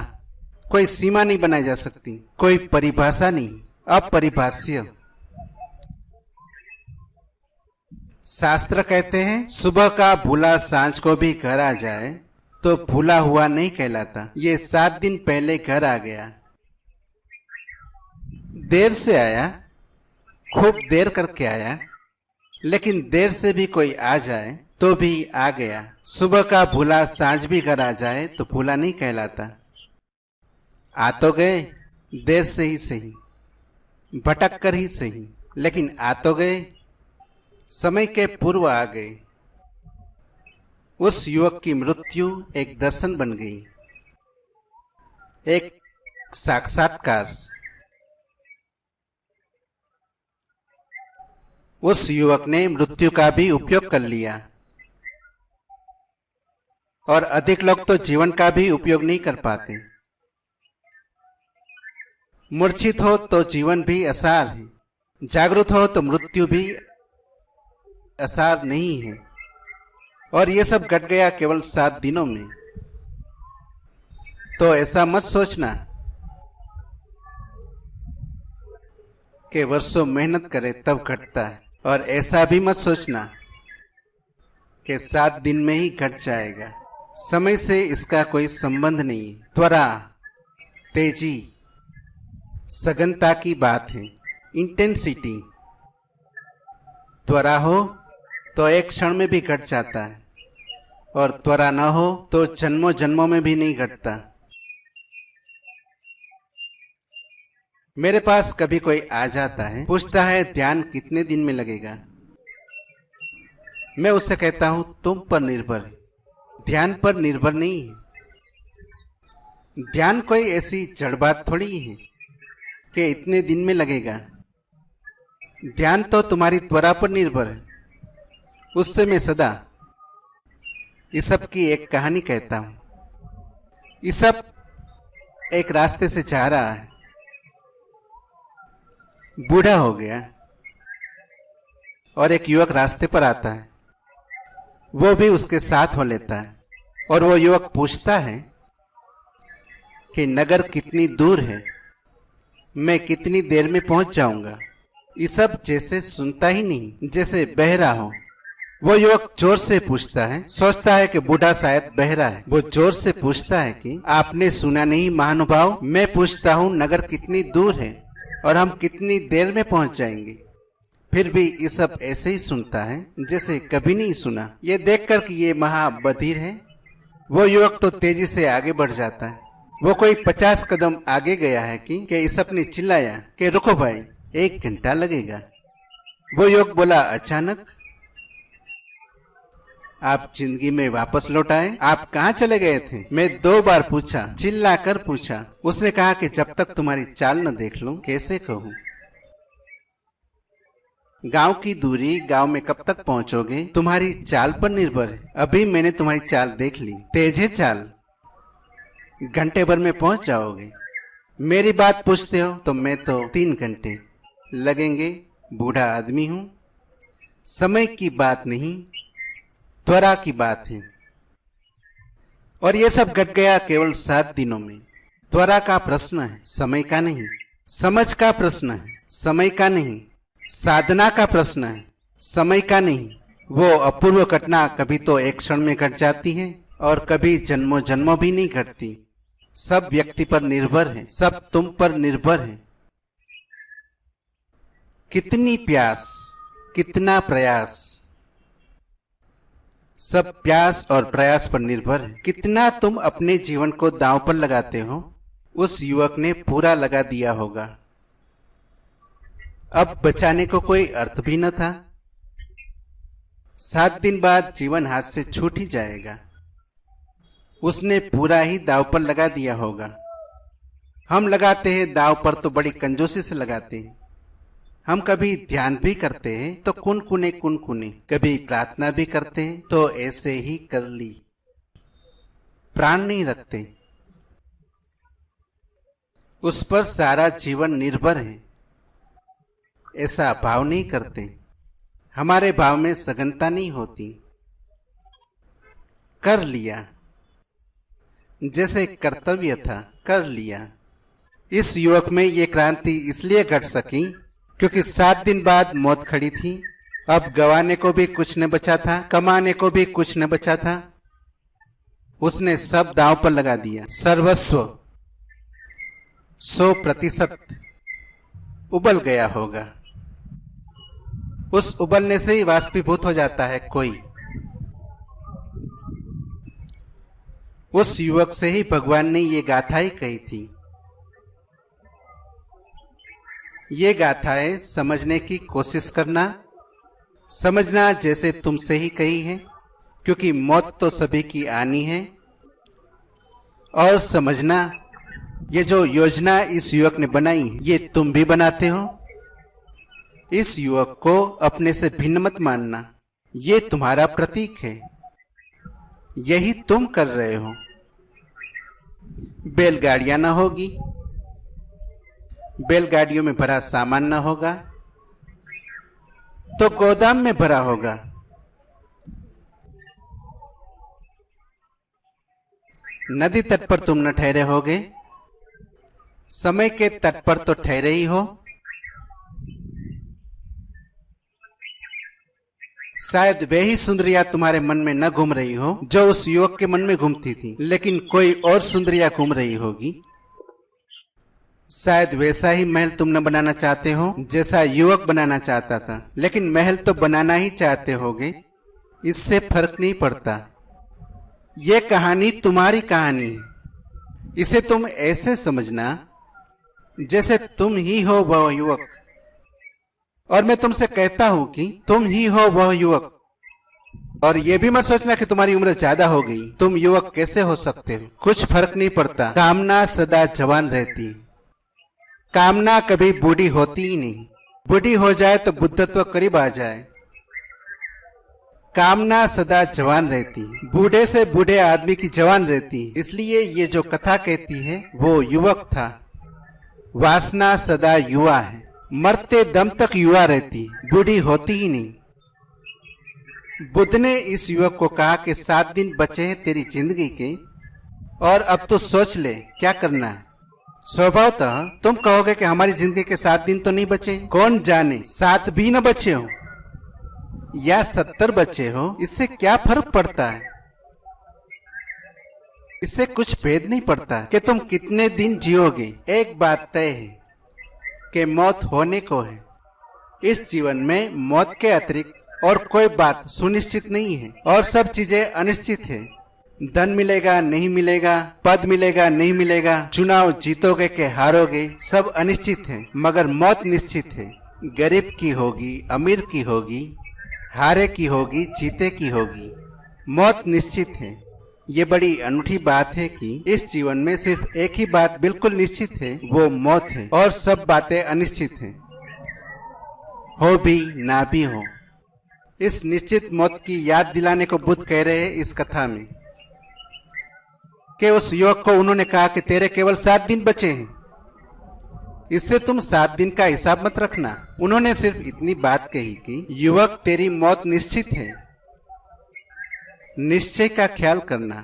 कोई सीमा नहीं बनाई जा सकती, कोई परिभाषा नहीं, अपरिभाष्य। शास्त्र कहते हैं सुबह का भूला सांझ को भी घर आ जाए तो भूला हुआ नहीं कहलाता। ये 7 दिन पहले घर आ गया, देर से आया, खूब देर करके आया, लेकिन देर से भी कोई आ जाए तो भी आ गया। सुबह का भूला सांझ भी घर आ जाए तो भूला नहीं कहलाता। आ तो गए, देर से ही सही, भटक कर ही सही, लेकिन आ तो गए, समय के पूर्व आ गए। उस युवक की मृत्यु एक दर्शन बन गई, एक साक्षात्कार। उस युवक ने मृत्यु का भी उपयोग कर लिया। और अधिक लोग तो जीवन का भी उपयोग नहीं कर पाते। मूर्छित हो तो जीवन भी असार है, जागृत हो तो मृत्यु भी असार नहीं है। और ये सब घट गया केवल 7 दिनों में। तो ऐसा मत सोचना कि वर्षों मेहनत करे तब घटता है, और ऐसा भी मत सोचना कि 7 दिन में ही घट जाएगा। समय से इसका कोई संबंध नहीं। त्वरा, तेजी, सघनता की बात है, इंटेंसिटी। त्वरा हो तो एक क्षण में भी घट जाता है, और त्वरा न हो तो जन्मों जन्मों में भी नहीं घटता। मेरे पास कभी कोई आ जाता है, पूछता है ध्यान कितने दिन में लगेगा। मैं उससे कहता हूं तुम पर निर्भर है, ध्यान पर निर्भर नहीं है। ध्यान कोई ऐसी जड़ बात थोड़ी है कि इतने दिन में लगेगा। ध्यान तो तुम्हारी त्वरा पर निर्भर है। उससे मैं सदा ईसप की एक कहानी कहता हूं। ईसप एक रास्ते से जा रहा है, बूढ़ा हो गया, और एक युवक रास्ते पर आता है, वो भी उसके साथ हो लेता है। और वो युवक पूछता है कि नगर कितनी दूर है, मैं कितनी देर में पहुंच जाऊंगा। ये सब जैसे सुनता ही नहीं, जैसे बहरा हो। वो युवक जोर से पूछता है, सोचता है कि बूढ़ा शायद बहरा है। वो जोर से पूछता है कि आपने सुना नहीं महानुभाव, मैं पूछता हूँ नगर कितनी दूर है और हम कितनी देर में पहुंच जाएंगे। फिर भी ये सब ऐसे ही सुनता है जैसे कभी नहीं सुना। ये देखकर कि ये महाबधिर है, वो युवक तो तेजी से आगे बढ़ जाता है। वो कोई 50 कदम आगे गया है कि ईसप ने चिल्लाया कि रुको भाई, 1 घंटा लगेगा। वो युवक बोला अचानक, आप जिंदगी में वापस लौट आए, आप कहाँ चले गए थे? मैं 2 बार पूछा, चिल्ला कर पूछा। उसने कहा कि जब तक तुम्हारी चाल न देख लूं कैसे कहूं। गांव की दूरी, गांव में कब तक पहुंचोगे, तुम्हारी चाल पर निर्भर है। अभी मैंने तुम्हारी चाल देख ली, तेज है चाल, घंटे भर में पहुंच जाओगे। मेरी बात पूछते हो तो मैं तो 3 घंटे लगेंगे, बूढ़ा आदमी हूं। समय की बात नहीं, त्वरा की बात है। और ये सब घट गया केवल 7 दिनों में। त्वरा का प्रश्न है, समय का नहीं। समझ का प्रश्न है, समय का नहीं। साधना का प्रश्न है, समय का नहीं। वो अपूर्व घटना कभी तो एक क्षण में घट जाती है और कभी जन्मों जन्मों भी नहीं घटती। सब व्यक्ति पर निर्भर है, सब तुम पर निर्भर है। कितनी प्यास, कितना प्रयास, सब प्यास और प्रयास पर निर्भर है। कितना तुम अपने जीवन को दांव पर लगाते हो। उस युवक ने पूरा लगा दिया होगा। अब बचाने को कोई अर्थ भी न था। 7 दिन बाद जीवन हाथ से छूट ही जाएगा। उसने पूरा ही दांव पर लगा दिया होगा। हम लगाते हैं दांव पर तो बड़ी कंजूसी से लगाते हैं। हम कभी ध्यान भी करते हैं तो कुनकुने कुनकुने, कभी प्रार्थना भी करते हैं तो ऐसे ही कर ली, प्राण नहीं रखते। उस पर सारा जीवन निर्भर है, ऐसा भाव नहीं करते। हमारे भाव में सघनता नहीं होती। कर लिया, जैसे कर्तव्य था, कर लिया। इस युवक में ये क्रांति इसलिए घट सकी क्योंकि 7 दिन बाद मौत खड़ी थी। अब गंवाने को भी कुछ न बचा था, कमाने को भी कुछ न बचा था। उसने सब दांव पर लगा दिया। सर्वस्व 100% उबल गया होगा। उस उबलने से ही वाष्पीभूत हो जाता है कोई। उस युवक से ही भगवान ने ये गाथाएं कही थी। ये गाथाएं समझने की कोशिश करना, समझना जैसे तुमसे ही कही है, क्योंकि मौत तो सभी की आनी है। और समझना, ये जो योजना इस युवक ने बनाई ये तुम भी बनाते हो। इस युवक को अपने से भिन्न मत मानना, ये तुम्हारा प्रतीक है, यही तुम कर रहे हो। बैलगाड़ियां ना होगी, बैलगाड़ियों में भरा सामान ना होगा तो गोदाम में भरा होगा। नदी तट पर तुम न ठहरे होगे, समय के तट पर तो ठहरे ही हो। शायद वे ही सुंदरिया तुम्हारे मन में न घूम रही हो जो उस युवक के मन में घूमती थी, लेकिन कोई और सुंदरिया घूम रही होगी। शायद वैसा ही महल तुम न बनाना चाहते हो जैसा युवक बनाना चाहता था, लेकिन महल तो बनाना ही चाहते होगे, इससे फर्क नहीं पड़ता। ये कहानी तुम्हारी कहानी है। इसे तुम ऐसे समझना जैसे तुम ही हो वह युवक, और मैं तुमसे कहता हूं कि तुम ही हो वह युवक। और ये भी मत सोचना कि तुम्हारी उम्र ज्यादा हो गई, तुम युवक कैसे हो सकते हो। कुछ फर्क नहीं पड़ता, कामना सदा जवान रहती है। कामना कभी बूढ़ी होती ही नहीं। बूढ़ी हो जाए तो बुद्धत्व करीब आ जाए। कामना सदा जवान रहती है, बूढ़े से बूढ़े आदमी की जवान रहती है। इसलिए ये जो कथा कहती है वो युवक था। वासना सदा युवा है, मरते दम तक युवा रहती है, बूढ़ी होती ही नहीं। बुद्ध ने इस युवक को कहा कि 7 दिन बचे हैं तेरी जिंदगी के, और अब तो सोच ले क्या करना है। स्वभावतः तुम कहोगे कि हमारी जिंदगी के 7 दिन तो नहीं बचे। कौन जाने 7 भी न बचे हो या 70 बचे हो, इससे क्या फर्क पड़ता है। इससे कुछ भेद नहीं पड़ता कि तुम कितने दिन जियोगे। एक बात तय है कि मौत होने को है। इस जीवन में मौत के अतिरिक्त और कोई बात सुनिश्चित नहीं है, और सब चीजें अनिश्चित है। धन मिलेगा नहीं मिलेगा, पद मिलेगा नहीं मिलेगा, चुनाव जीतोगे के हारोगे, सब अनिश्चित है। मगर मौत निश्चित है। गरीब की होगी, अमीर की होगी, हारे की होगी, जीते की होगी, मौत निश्चित है। ये बड़ी अनूठी बात है कि इस जीवन में सिर्फ एक ही बात बिल्कुल निश्चित है, वो मौत है, और सब बातें अनिश्चित हैं, हो भी ना भी हो। इस निश्चित मौत की याद दिलाने को बुद्ध कह रहे हैं इस कथा में कि उस युवक को उन्होंने कहा कि तेरे केवल 7 दिन बचे हैं, इससे तुम 7 दिन का हिसाब मत रखना। उन्होंने सिर्फ इतनी बात कही कि युवक तेरी मौत निश्चित है। निश्चय का ख्याल करना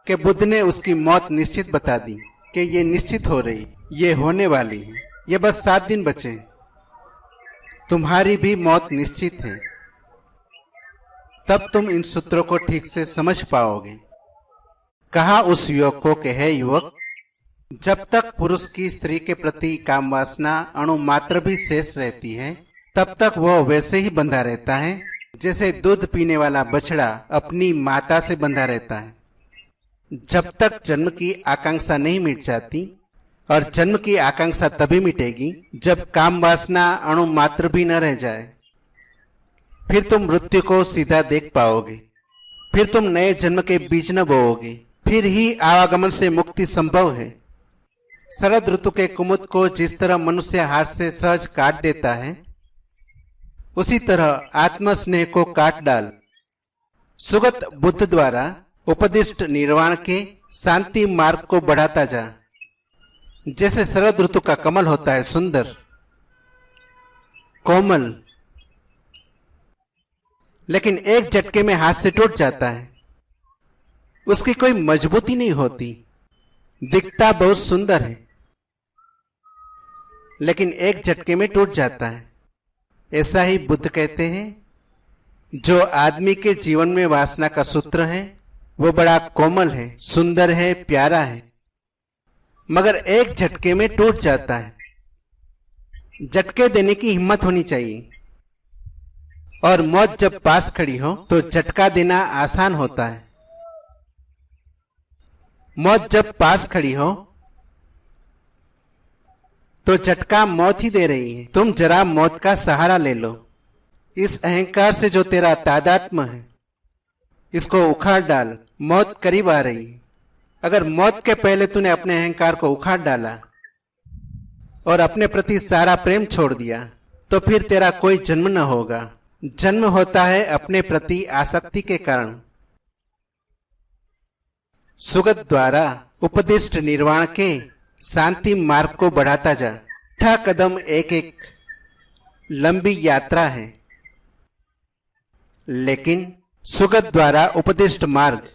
कि बुद्ध ने उसकी मौत निश्चित बता दी कि ये निश्चित हो रही, ये होने वाली है, ये बस 7 दिन बचे। तुम्हारी भी मौत निश्चित है। तब तुम इन सूत्रों को ठीक से समझ पाओगे। कहा उस युवक को कि हे युवक, जब तक पुरुष की स्त्री के प्रति काम वासना अणु मात्र भी शेष रहती है, तब तक वह वैसे ही बंधा रहता है जैसे दूध पीने वाला बछड़ा अपनी माता से बंधा रहता है। जब तक जन्म की आकांक्षा नहीं मिट जाती, और जन्म की आकांक्षा तभी मिटेगी जब काम वासना अणु मात्र भी न रह जाए। फिर तुम मृत्यु को सीधा देख पाओगे। फिर तुम नए जन्म के बीज न बोओगे। फिर ही आवागमन से मुक्ति संभव है। शरद ऋतु के कुमुद को जिस तरह मनुष्य हाथ से सहज काट देता है, उसी तरह आत्मस्नेह को काट डाल। सुगत बुद्ध द्वारा उपदिष्ट निर्वाण के शांति मार्ग को बढ़ाता जा। जैसे शरद ऋतु का कमल होता है सुंदर, कोमल, लेकिन एक झटके में हाथ से टूट जाता है। उसकी कोई मजबूती नहीं होती, दिखता बहुत सुंदर है, लेकिन एक झटके में टूट जाता है। ऐसा ही बुद्ध कहते हैं, जो आदमी के जीवन में वासना का सूत्र है वो बड़ा कोमल है, सुंदर है, प्यारा है, मगर एक झटके में टूट जाता है। झटके देने की हिम्मत होनी चाहिए, और मौत जब पास खड़ी हो तो झटका देना आसान होता है। मौत जब पास खड़ी हो तो झटका मौत ही दे रही है। तुम जरा मौत का सहारा ले लो। इस अहंकार से जो तेरा तादात्म्य है, इसको उखाड़ डाल। मौत करीब आ रही है। अगर मौत के पहले तूने अपने अहंकार को उखाड़ डाला और अपने प्रति सारा प्रेम छोड़ दिया, तो फिर तेरा कोई जन्म न होगा। जन्म होता है अपने प्रति आसक्ति के कारण। सुगत द्वारा उपदिष्ट निर्वाण के शांति मार्ग को बढ़ाता जा। 8 कदम एक एक लंबी यात्रा है, लेकिन सुगत द्वारा उपदिष्ट मार्ग,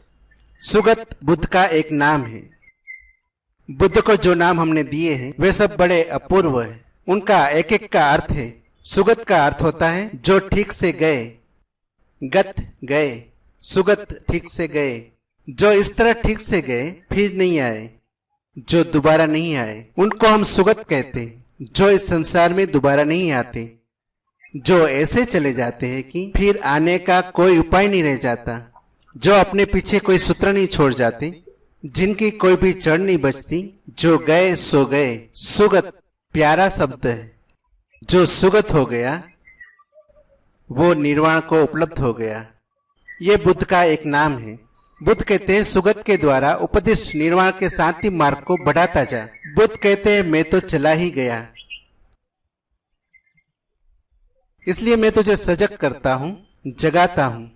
सुगत बुद्ध का एक नाम है। बुद्ध को जो नाम हमने दिए हैं वे सब बड़े अपूर्व हैं। उनका एक एक का अर्थ है। सुगत का अर्थ होता है जो ठीक से गए, गत गए, सुगत ठीक से गए, जो इस तरह ठीक से गए फिर नहीं आए, जो दोबारा नहीं आए, उनको हम सुगत कहते हैं। जो इस संसार में दोबारा नहीं आते, जो ऐसे चले जाते हैं कि फिर आने का कोई उपाय नहीं रह जाता, जो अपने पीछे कोई सूत्र नहीं छोड़ जाते, जिनकी कोई भी जड़ नहीं बचती, जो गए सो गए। सुगत प्यारा शब्द है। जो सुगत हो गया वो निर्वाण को उपलब्ध हो गया। ये बुद्ध का एक नाम है। बुद्ध कहते हैं सुगत के द्वारा उपदिष्ट निर्वाण के शांति मार्ग को बढ़ाता जा। बुद्ध कहते हैं मैं तो चला ही गया, इसलिए मैं तुझे सजग करता हूं, जगाता हूं।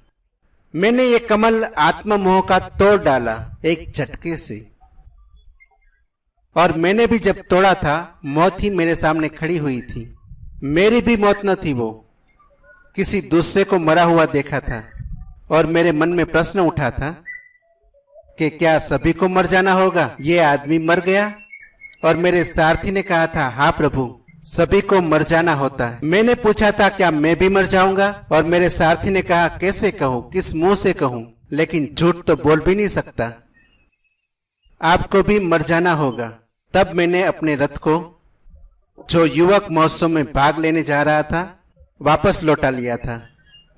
मैंने ये कमल आत्म मोह का तोड़ डाला एक झटके से, और मैंने भी जब तोड़ा था मौत ही मेरे सामने खड़ी हुई थी। मेरी भी मौत न थी, वो किसी दूसरे को मरा हुआ देखा था, और मेरे मन में प्रश्न उठा था कि क्या सभी को मर जाना होगा। ये आदमी मर गया, और मेरे सारथी ने कहा था हाँ प्रभु, सभी को मर जाना होता है। मैंने पूछा था क्या मैं भी मर जाऊंगा, और मेरे सारथी ने कहा कैसे कहूं, किस मुंह से कहूं, लेकिन झूठ तो बोल भी नहीं सकता, आपको भी मर जाना होगा। तब मैंने अपने रथ को, जो युवक महोत्सव में भाग लेने जा रहा था, वापस लौटा लिया था।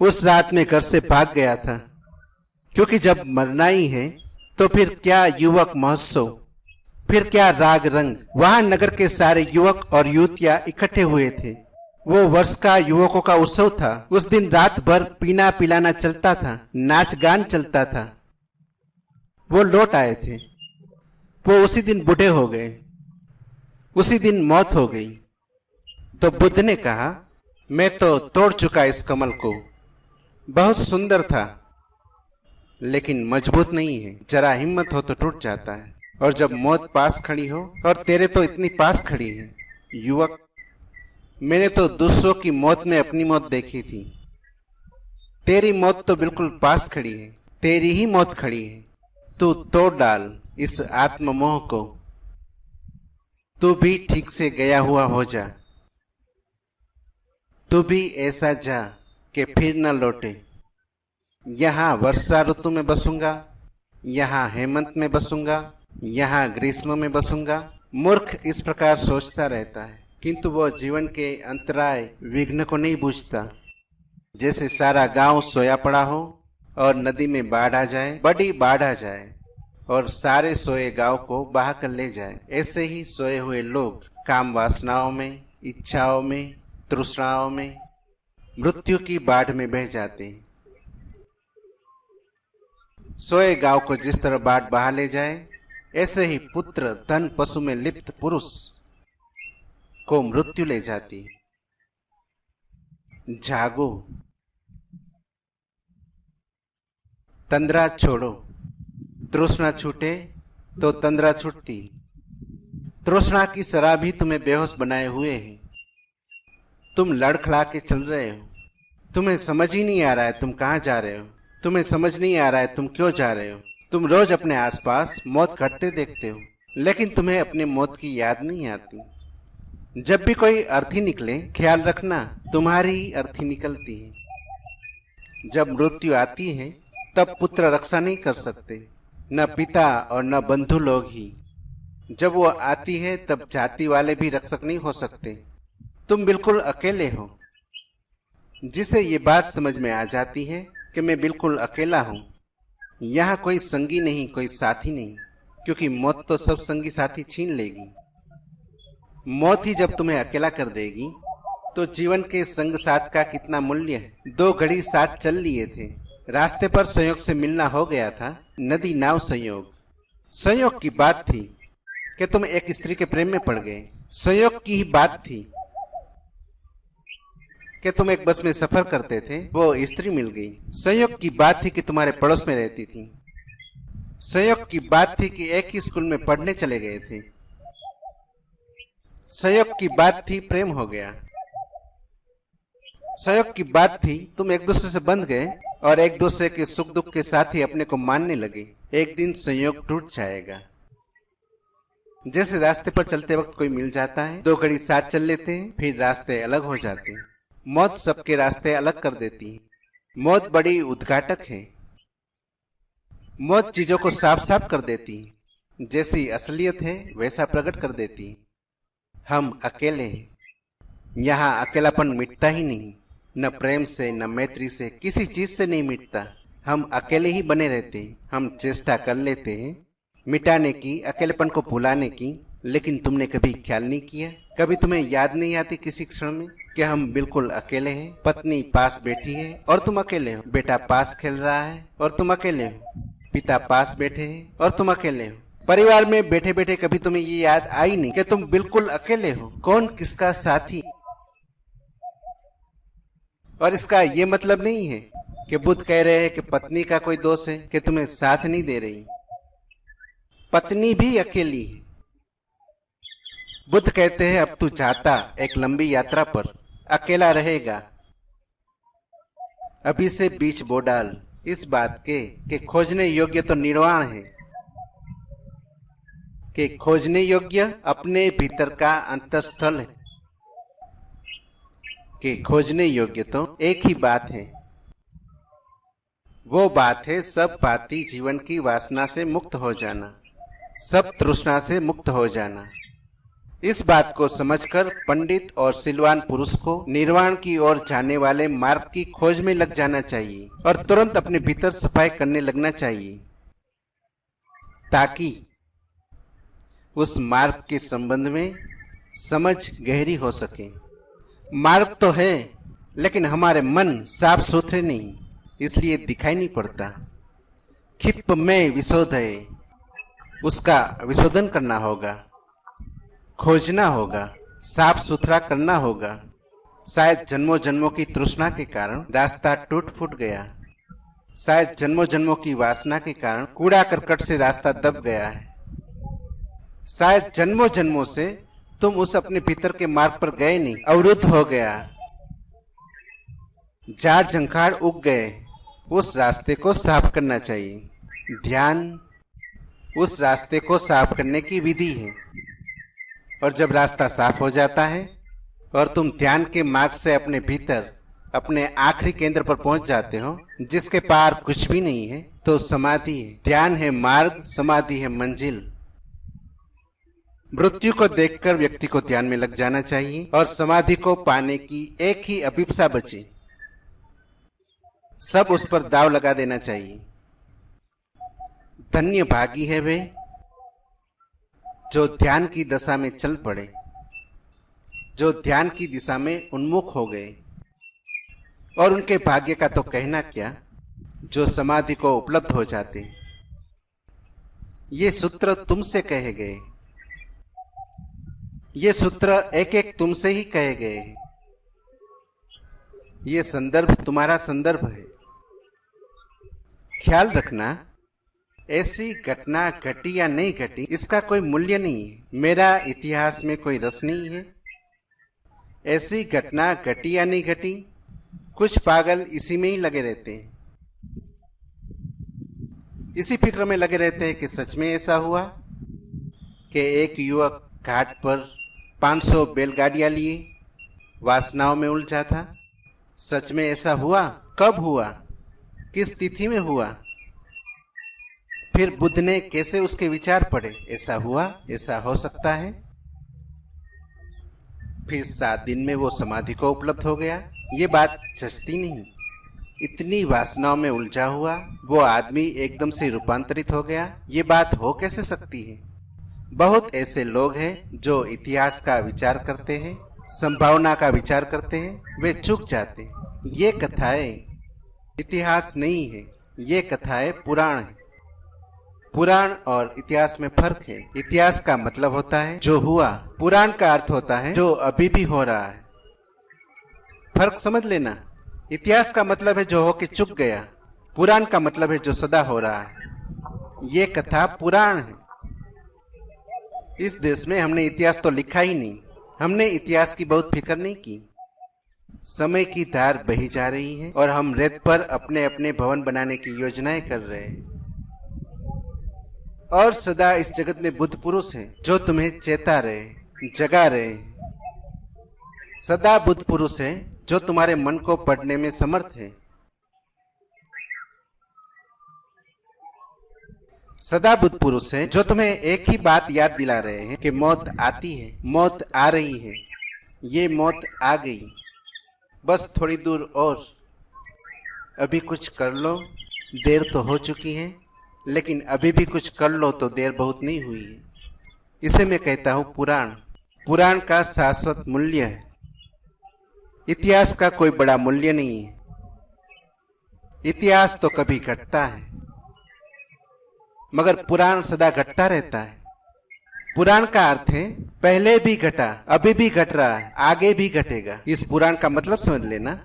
उस रात में घर से भाग गया था, क्योंकि जब मरना ही है तो फिर क्या युवक महोत्सव, फिर क्या राग रंग। वहां नगर के सारे युवक और युवतियां इकट्ठे हुए थे। वो वर्ष का युवकों का उत्सव था। उस दिन रात भर पीना पिलाना चलता था, नाच गान चलता था। वो लौट आए थे, वो उसी दिन बूढ़े हो गए, उसी दिन मौत हो गई। तो बुद्ध ने कहा मैं तो तोड़ चुका इस कमल को, बहुत सुंदर था लेकिन मजबूत नहीं है। जरा हिम्मत हो तो टूट जाता है। और जब मौत पास खड़ी हो, और तेरे तो इतनी पास खड़ी है युवक, मैंने तो दूसरों की मौत में अपनी मौत देखी थी, तेरी मौत तो बिल्कुल पास खड़ी है, तेरी ही मौत खड़ी है। तू तोड़ डाल इस आत्ममोह को, तू भी ठीक से गया हुआ हो जा, तू भी ऐसा जा कि फिर न लौटे। यहाँ वर्षा ऋतु में बसूंगा, यहाँ हेमंत में बसूंगा, यहाँ ग्रीष्म में बसूंगा। मूर्ख इस प्रकार सोचता रहता है, किंतु वो जीवन के अंतराय विघ्न को नहीं बूझता। जैसे सारा गांव सोया पड़ा हो और नदी में बाढ़ आ जाए, बड़ी बाढ़ आ जाए और सारे सोए गांव को बहा कर ले जाए, ऐसे ही सोए हुए लोग काम वासनाओं में, इच्छाओं में, तृष्णाओं में, मृत्यु की बाढ़ में बह जाते हैं। सोए गांव को जिस तरह बाढ़ बहा ले जाए, ऐसे ही पुत्र धन पशु में लिप्त पुरुष को मृत्यु ले जाती है। जागो, तंद्रा छोड़ो। तृष्णा छूटे तो तंद्रा छूटती, तृष्णा की शराब ही तुम्हें बेहोश बनाए हुए है। तुम लड़खड़ा के चल रहे हो। तुम्हें समझ ही नहीं आ रहा है तुम कहाँ जा रहे हो। तुम्हें समझ नहीं आ रहा है तुम क्यों जा रहे हो। तुम रोज अपने आसपास मौत घटते देखते हो, लेकिन तुम्हें अपने मौत की याद नहीं आती। जब भी कोई अर्थी निकले, ख्याल रखना तुम्हारी ही अर्थी निकलती है। जब मृत्यु आती है तब पुत्र रक्षा नहीं कर सकते, न पिता और न बंधु लोग ही। जब वो आती है तब जाति वाले भी रक्षक नहीं हो सकते। तुम बिल्कुल अकेले हो। जिसे ये बात समझ में आ जाती है कि मैं बिल्कुल अकेला हूँ, यहाँ कोई संगी नहीं, कोई साथी नहीं, क्योंकि मौत तो सब संगी साथी छीन लेगी। मौत ही जब तुम्हें अकेला कर देगी तो जीवन के संग साथ का कितना मूल्य है। 2 घड़ी साथ चल लिए थे, रास्ते पर संयोग से मिलना हो गया था, नदी नाव संयोग। संयोग की बात थी कि तुम एक स्त्री के प्रेम में पड़ गए। संयोग की ही बात थी कि तुम एक बस में सफर करते थे, वो स्त्री मिल गई। संयोग की बात थी कि तुम्हारे पड़ोस में रहती थी। संयोग की बात थी कि एक ही स्कूल में पढ़ने चले गए थे। संयोग की बात थी प्रेम हो गया। संयोग की बात थी तुम एक दूसरे से बंध गए और एक दूसरे के सुख दुख के साथ ही अपने को मानने लगे। एक दिन संयोग टूट जाएगा। जैसे रास्ते पर चलते वक्त कोई मिल जाता है, 2 घड़ी साथ चल लेते हैं, फिर रास्ते अलग हो जाते हैं। मौत सबके रास्ते अलग कर देती है। मौत बड़ी उद्घाटक है। मौत चीजों को साफ साफ कर देती है। जैसी असलियत है वैसा प्रकट कर देती है। हम अकेले हैं। यहाँ अकेलापन मिटता ही नहीं, न प्रेम से, न मैत्री से, किसी चीज से नहीं मिटता। हम अकेले ही बने रहते हैं। हम चेष्टा कर लेते हैं मिटाने की, अकेलेपन को भुलाने की, लेकिन तुमने कभी ख्याल नहीं किया। कभी तुम्हें याद नहीं आती किसी क्षण में कि हम बिल्कुल अकेले हैं। पत्नी पास बैठी है और तुम अकेले हो। बेटा पास खेल रहा है और तुम अकेले हो। पिता पास बैठे हैं और तुम अकेले हो। परिवार में बैठे बैठे कभी तुम्हें ये याद आई नहीं कि तुम बिल्कुल अकेले हो। कौन किसका साथी। और इसका ये मतलब नहीं है कि बुद्ध कह रहे हैं कि पत्नी का कोई दोष है कि तुम्हें साथ नहीं दे रही। पत्नी भी अकेली है। बुद्ध कहते हैं अब तू जाता एक लंबी यात्रा पर, अकेला रहेगा। अभी से बीच बो डाल इस बात के कि खोजने योग्य तो निर्वाण है, कि खोजने योग्य अपने भीतर का अंतस्थल है, कि खोजने योग्य तो एक ही बात है। वो बात है सब बाती जीवन की वासना से मुक्त हो जाना, सब तृष्णा से मुक्त हो जाना। इस बात को समझकर पंडित और सिलवान पुरुष को निर्वाण की ओर जाने वाले मार्ग की खोज में लग जाना चाहिए और तुरंत अपने भीतर सफाई करने लगना चाहिए, ताकि उस मार्ग के संबंध में समझ गहरी हो सके। मार्ग तो है, लेकिन हमारे मन साफ सुथरे नहीं, इसलिए दिखाई नहीं पड़ता। क्षिप्त में विशोध है, उसका विशोधन करना होगा, खोजना होगा, साफ सुथरा करना होगा। शायद जन्मों जन्मों की तृष्णा के कारण रास्ता टूट फूट गया। शायद जन्मों जन्मों की वासना के कारण कूड़ा करकट से रास्ता दब गया है। शायद जन्मों जन्मों से तुम उस अपने भीतर के मार्ग पर गए नहीं, अवरुद्ध हो गया। झाड़ झंखाड़ उग गए। उस रास्ते को साफ करना चाहिए। ध्यान उस रास्ते को साफ करने की विधि है। और जब रास्ता साफ हो जाता है और तुम ध्यान के मार्ग से अपने भीतर, अपने आखिरी केंद्र पर पहुंच जाते हो, जिसके पार कुछ भी नहीं है, तो समाधि है। ध्यान है मार्ग, समाधि है मंजिल। मृत्यु को देखकर व्यक्ति को ध्यान में लग जाना चाहिए और समाधि को पाने की एक ही अभिप्सा बची, सब उस पर दाव लगा देना चाहिए। धन्य भागी है वे जो ध्यान की दशा में चल पड़े, जो ध्यान की दिशा में उन्मुख हो गए। और उनके भाग्य का तो कहना क्या, जो समाधि को उपलब्ध हो जाते। ये सूत्र तुमसे कहे गए, ये सूत्र एक एक तुमसे ही कहे गए हैं। ये संदर्भ तुम्हारा संदर्भ है। ख्याल रखना, ऐसी घटना घटी या नहीं घटी इसका कोई मूल्य नहीं है। मेरा इतिहास में कोई रस नहीं है। ऐसी घटना घटी या नहीं घटी, कुछ पागल इसी में ही लगे रहते हैं। इसी फिक्र में लगे रहते हैं कि सच में ऐसा हुआ कि एक युवक घाट पर 500 बैलगाड़ियां लिए वासनाओं में उलझा था। सच में ऐसा हुआ? कब हुआ? किस तिथि में हुआ? फिर बुद्ध ने कैसे उसके विचार पढ़े? ऐसा हुआ, ऐसा हो सकता है। फिर 7 दिन में वो समाधि को उपलब्ध हो गया। ये बात जचती नहीं। इतनी वासनाओं में उलझा हुआ वो आदमी एकदम से रूपांतरित हो गया। ये बात हो कैसे सकती है? बहुत ऐसे लोग हैं जो इतिहास का विचार करते हैं, संभावना का विचार करते हैं, वे चूक जाते हैं। ये कथाएं इतिहास नहीं है, ये कथाएं पुराण है। पुराण और इतिहास में फर्क है। इतिहास का मतलब होता है जो हुआ, पुराण का अर्थ होता है जो अभी भी हो रहा है। फर्क समझ लेना। इतिहास का मतलब है जो होके चुक गया, पुराण का मतलब है जो सदा हो रहा है। ये कथा पुराण है। इस देश में हमने इतिहास तो लिखा ही नहीं, हमने इतिहास की बहुत फिक्र नहीं की। समय की धार बही जा रही है और हम रेत पर अपने अपने भवन बनाने की योजनाएं कर रहे हैं। और सदा इस जगत में बुद्ध पुरुष हैं जो तुम्हें चेता रहे, जगा रहे हैं। सदा बुद्ध पुरुष है जो तुम्हारे मन को पढ़ने में समर्थ है। सदा बुद्ध पुरुष है जो तुम्हें एक ही बात याद दिला रहे हैं कि मौत आती है, मौत आ रही है, ये मौत आ गई, बस थोड़ी दूर और। अभी कुछ कर लो, देर तो हो चुकी है, लेकिन अभी भी कुछ कर लो तो देर बहुत नहीं हुई है। इसे मैं कहता हूँ पुराण। पुराण का शाश्वत मूल्य है। इतिहास का कोई बड़ा मूल्य नहीं है। इतिहास तो कभी घटता है, मगर पुराण सदा घटता रहता है। पुराण का अर्थ है पहले भी घटा, अभी भी घट रहा है, आगे भी घटेगा। इस पुराण का मतलब समझ लेना,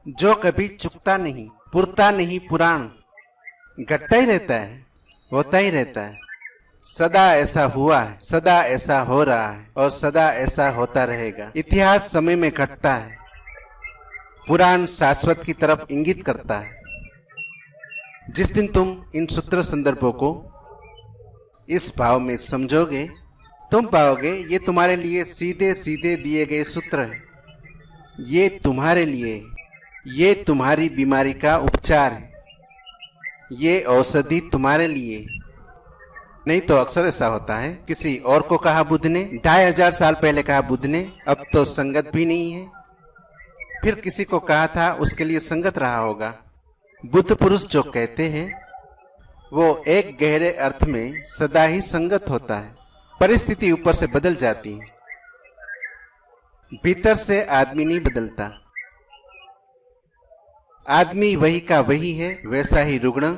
जो कभी चुकता नहीं, पुरता नहीं। पुराण घटता ही रहता है, होता ही रहता है। सदा ऐसा हुआ है, सदा ऐसा हो रहा है और सदा ऐसा होता रहेगा। इतिहास समय में घटता है, पुराण शाश्वत की तरफ इंगित करता है। जिस दिन तुम इन सूत्र संदर्भों को इस भाव में समझोगे, तुम पाओगे ये तुम्हारे लिए सीधे सीधे दिए गए सूत्र है। ये तुम्हारे लिए, ये तुम्हारी बीमारी का उपचार है, ये औषधि तुम्हारे लिए। नहीं तो अक्सर ऐसा होता है, किसी और को कहा बुद्ध ने, 2500 साल पहले कहा बुद्ध ने, अब तो संगत भी नहीं है। फिर किसी को कहा था, उसके लिए संगत रहा होगा। बुद्ध पुरुष जो कहते हैं वो एक गहरे अर्थ में सदा ही संगत होता है। परिस्थिति ऊपर से बदल जाती है, भीतर से आदमी नहीं बदलता। आदमी वही का वही है, वैसा ही रुग्ण,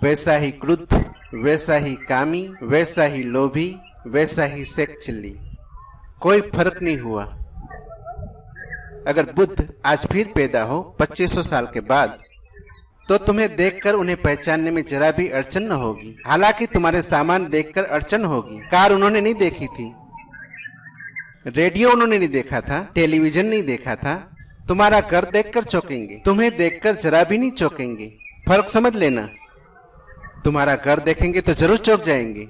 वैसा ही क्रुद्ध, वैसा ही कामी, वैसा ही लोभी, वैसा ही सेक्चिल्ली। कोई फर्क नहीं हुआ। अगर बुद्ध आज फिर पैदा हो 2500 साल के बाद, तो तुम्हें देखकर उन्हें पहचानने में जरा भी अड़चन न होगी। हालांकि तुम्हारे सामान देखकर अड़चन होगी। कार उन्होंने नहीं देखी थी, रेडियो उन्होंने नहीं देखा था, टेलीविजन नहीं देखा था। तुम्हारा घर देखकर चौंकेंगे, तुम्हें देखकर जरा भी नहीं चौंकेंगे। फर्क समझ लेना। तुम्हारा घर देखेंगे तो जरूर चौंक जाएंगे।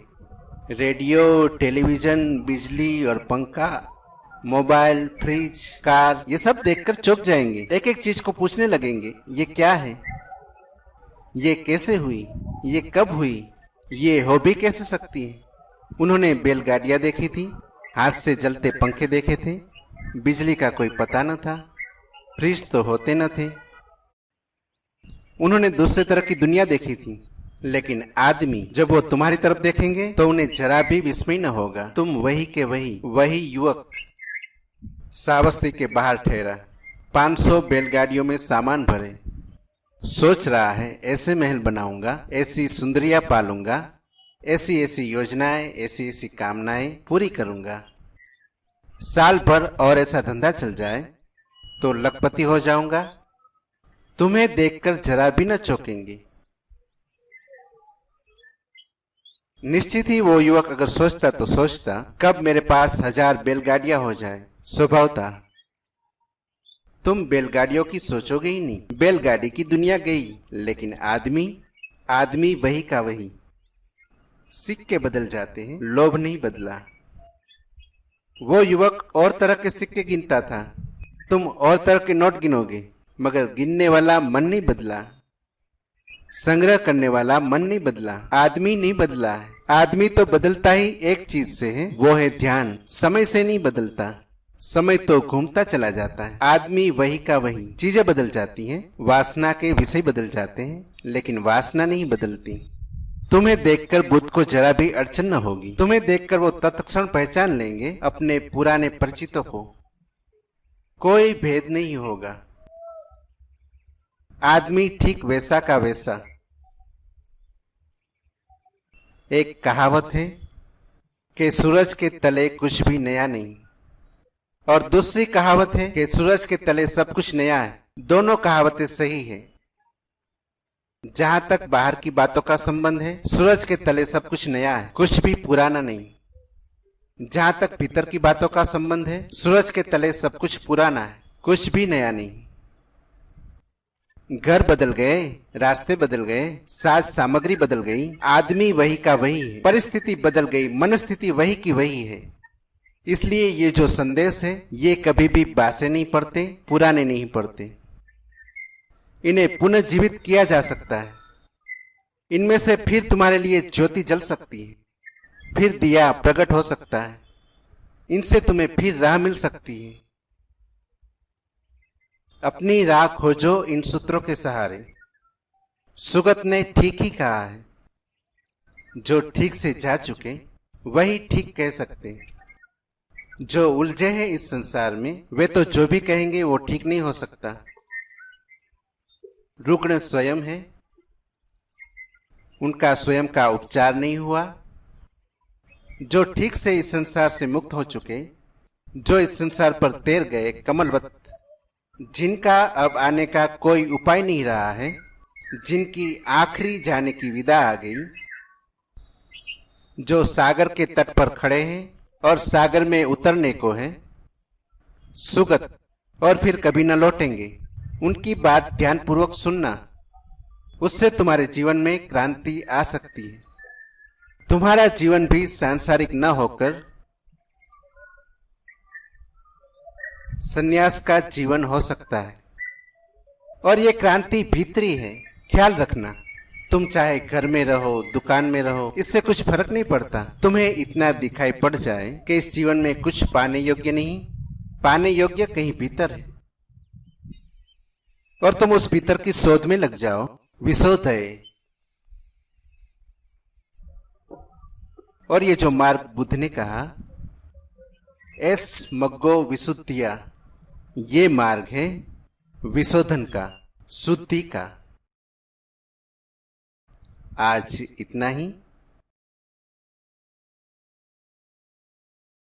रेडियो, टेलीविजन, बिजली और पंखा, मोबाइल, फ्रिज, कार, ये सब देखकर चौंक जाएंगे। एक एक चीज को पूछने लगेंगे, ये क्या है, ये कैसे हुई, ये कब हुई, ये हो भी कैसे सकती है। उन्होंने बैलगाड़ियां देखी थी, हाथ से जलते पंखे देखे थे, बिजली का कोई पता न था, फ्रिज तो होते न थे। उन्होंने दूसरे तरह की दुनिया देखी थी। लेकिन आदमी जब वो तुम्हारी तरफ देखेंगे तो उन्हें जरा भी विस्मय न होगा। तुम वही के वही युवक सावस्ती के बाहर ठहरा, 500 बैलगाड़ियों में सामान भरे, सोच रहा है ऐसे महल बनाऊंगा, ऐसी सुंदरियां पालूंगा, ऐसी ऐसी योजनाएं, ऐसी ऐसी कामनाएं पूरी करूंगा। साल भर और ऐसा धंधा चल जाए तो लखपति हो जाऊंगा। तुम्हें देखकर जरा भी न चौंकेंगे। निश्चित ही वो युवक अगर सोचता तो सोचता कब मेरे पास 1000 बैलगाड़ियां हो जाए। स्वभावतः तुम बैलगाड़ियों की सोचोगे ही नहीं। बैलगाड़ी की दुनिया गई, लेकिन आदमी, आदमी वही का वही। सिक्के बदल जाते हैं, लोभ नहीं बदला। वो युवक और तरह के सिक्के गिनता था, तुम और तरह के नोट गिनोगे, मगर गिनने वाला मन नहीं बदला। संग्रह करने वाला मन नहीं बदला, आदमी नहीं बदला है। आदमी तो बदलता ही एक चीज से है, वो है ध्यान। समय से नहीं बदलता, समय तो घूमता चला जाता है। आदमी वही का वही। चीजें बदल जाती हैं, वासना के विषय बदल जाते हैं, लेकिन वासना नहीं बदलती। तुम्हें देखकर बुद्ध को जरा भी अड़चन न होगी। तुम्हें देखकर वो तत्क्षण पहचान लेंगे अपने पुराने परिचितों को। कोई भेद नहीं होगा। आदमी ठीक वैसा का वैसा। एक कहावत है कि सूरज के तले कुछ भी नया नहीं, और दूसरी कहावत है कि सूरज के तले सब कुछ नया है। दोनों कहावतें सही है। जहां तक बाहर की बातों का संबंध है, सूरज के तले सब कुछ नया है, कुछ भी पुराना नहीं। जहां तक भीतर की बातों का संबंध है, सूरज के तले सब कुछ पुराना है, कुछ भी नया नहीं। घर बदल गए, रास्ते बदल गए, साज सामग्री बदल गई, आदमी वही का वही है। परिस्थिति बदल गई, मनस्थिति वही की वही है। इसलिए ये जो संदेश है, ये कभी भी बासे नहीं पड़ते, पुराने नहीं पड़ते। इन्हें पुनर्जीवित किया जा सकता है। इनमें से फिर तुम्हारे लिए ज्योति जल सकती है, फिर दिया प्रकट हो सकता है। इनसे तुम्हें फिर राह मिल सकती है। अपनी राह खोजो इन सूत्रों के सहारे। सुगत ने ठीक ही कहा है, जो ठीक से जा चुके वही ठीक कह सकते। जो उलझे हैं इस संसार में, वे तो जो भी कहेंगे वो ठीक नहीं हो सकता। रुग्ण स्वयं है, उनका स्वयं का उपचार नहीं हुआ। जो ठीक से इस संसार से मुक्त हो चुके, जो इस संसार पर तैर गए कमलवत, जिनका अब आने का कोई उपाय नहीं रहा है, जिनकी आखिरी जाने की विदा आ गई, जो सागर के तट पर खड़े हैं और सागर में उतरने को है, सुगत और फिर कभी न लौटेंगे, उनकी बात ध्यानपूर्वक सुनना। उससे तुम्हारे जीवन में क्रांति आ सकती है। तुम्हारा जीवन भी सांसारिक न होकर संन्यास का जीवन हो सकता है। और ये क्रांति भीतरी है। ख्याल रखना, तुम चाहे घर में रहो, दुकान में रहो, इससे कुछ फर्क नहीं पड़ता। तुम्हें इतना दिखाई पड़ जाए कि इस जीवन में कुछ पाने योग्य नहीं, पाने योग्य कहीं भीतर है, और तुम उस भीतर की शोध में लग जाओ। विशोध है। और ये जो मार्ग बुद्ध ने कहा, एस मग्गो विशुद्धिया, ये मार्ग है विशोधन का, शुद्धि का। आज इतना ही।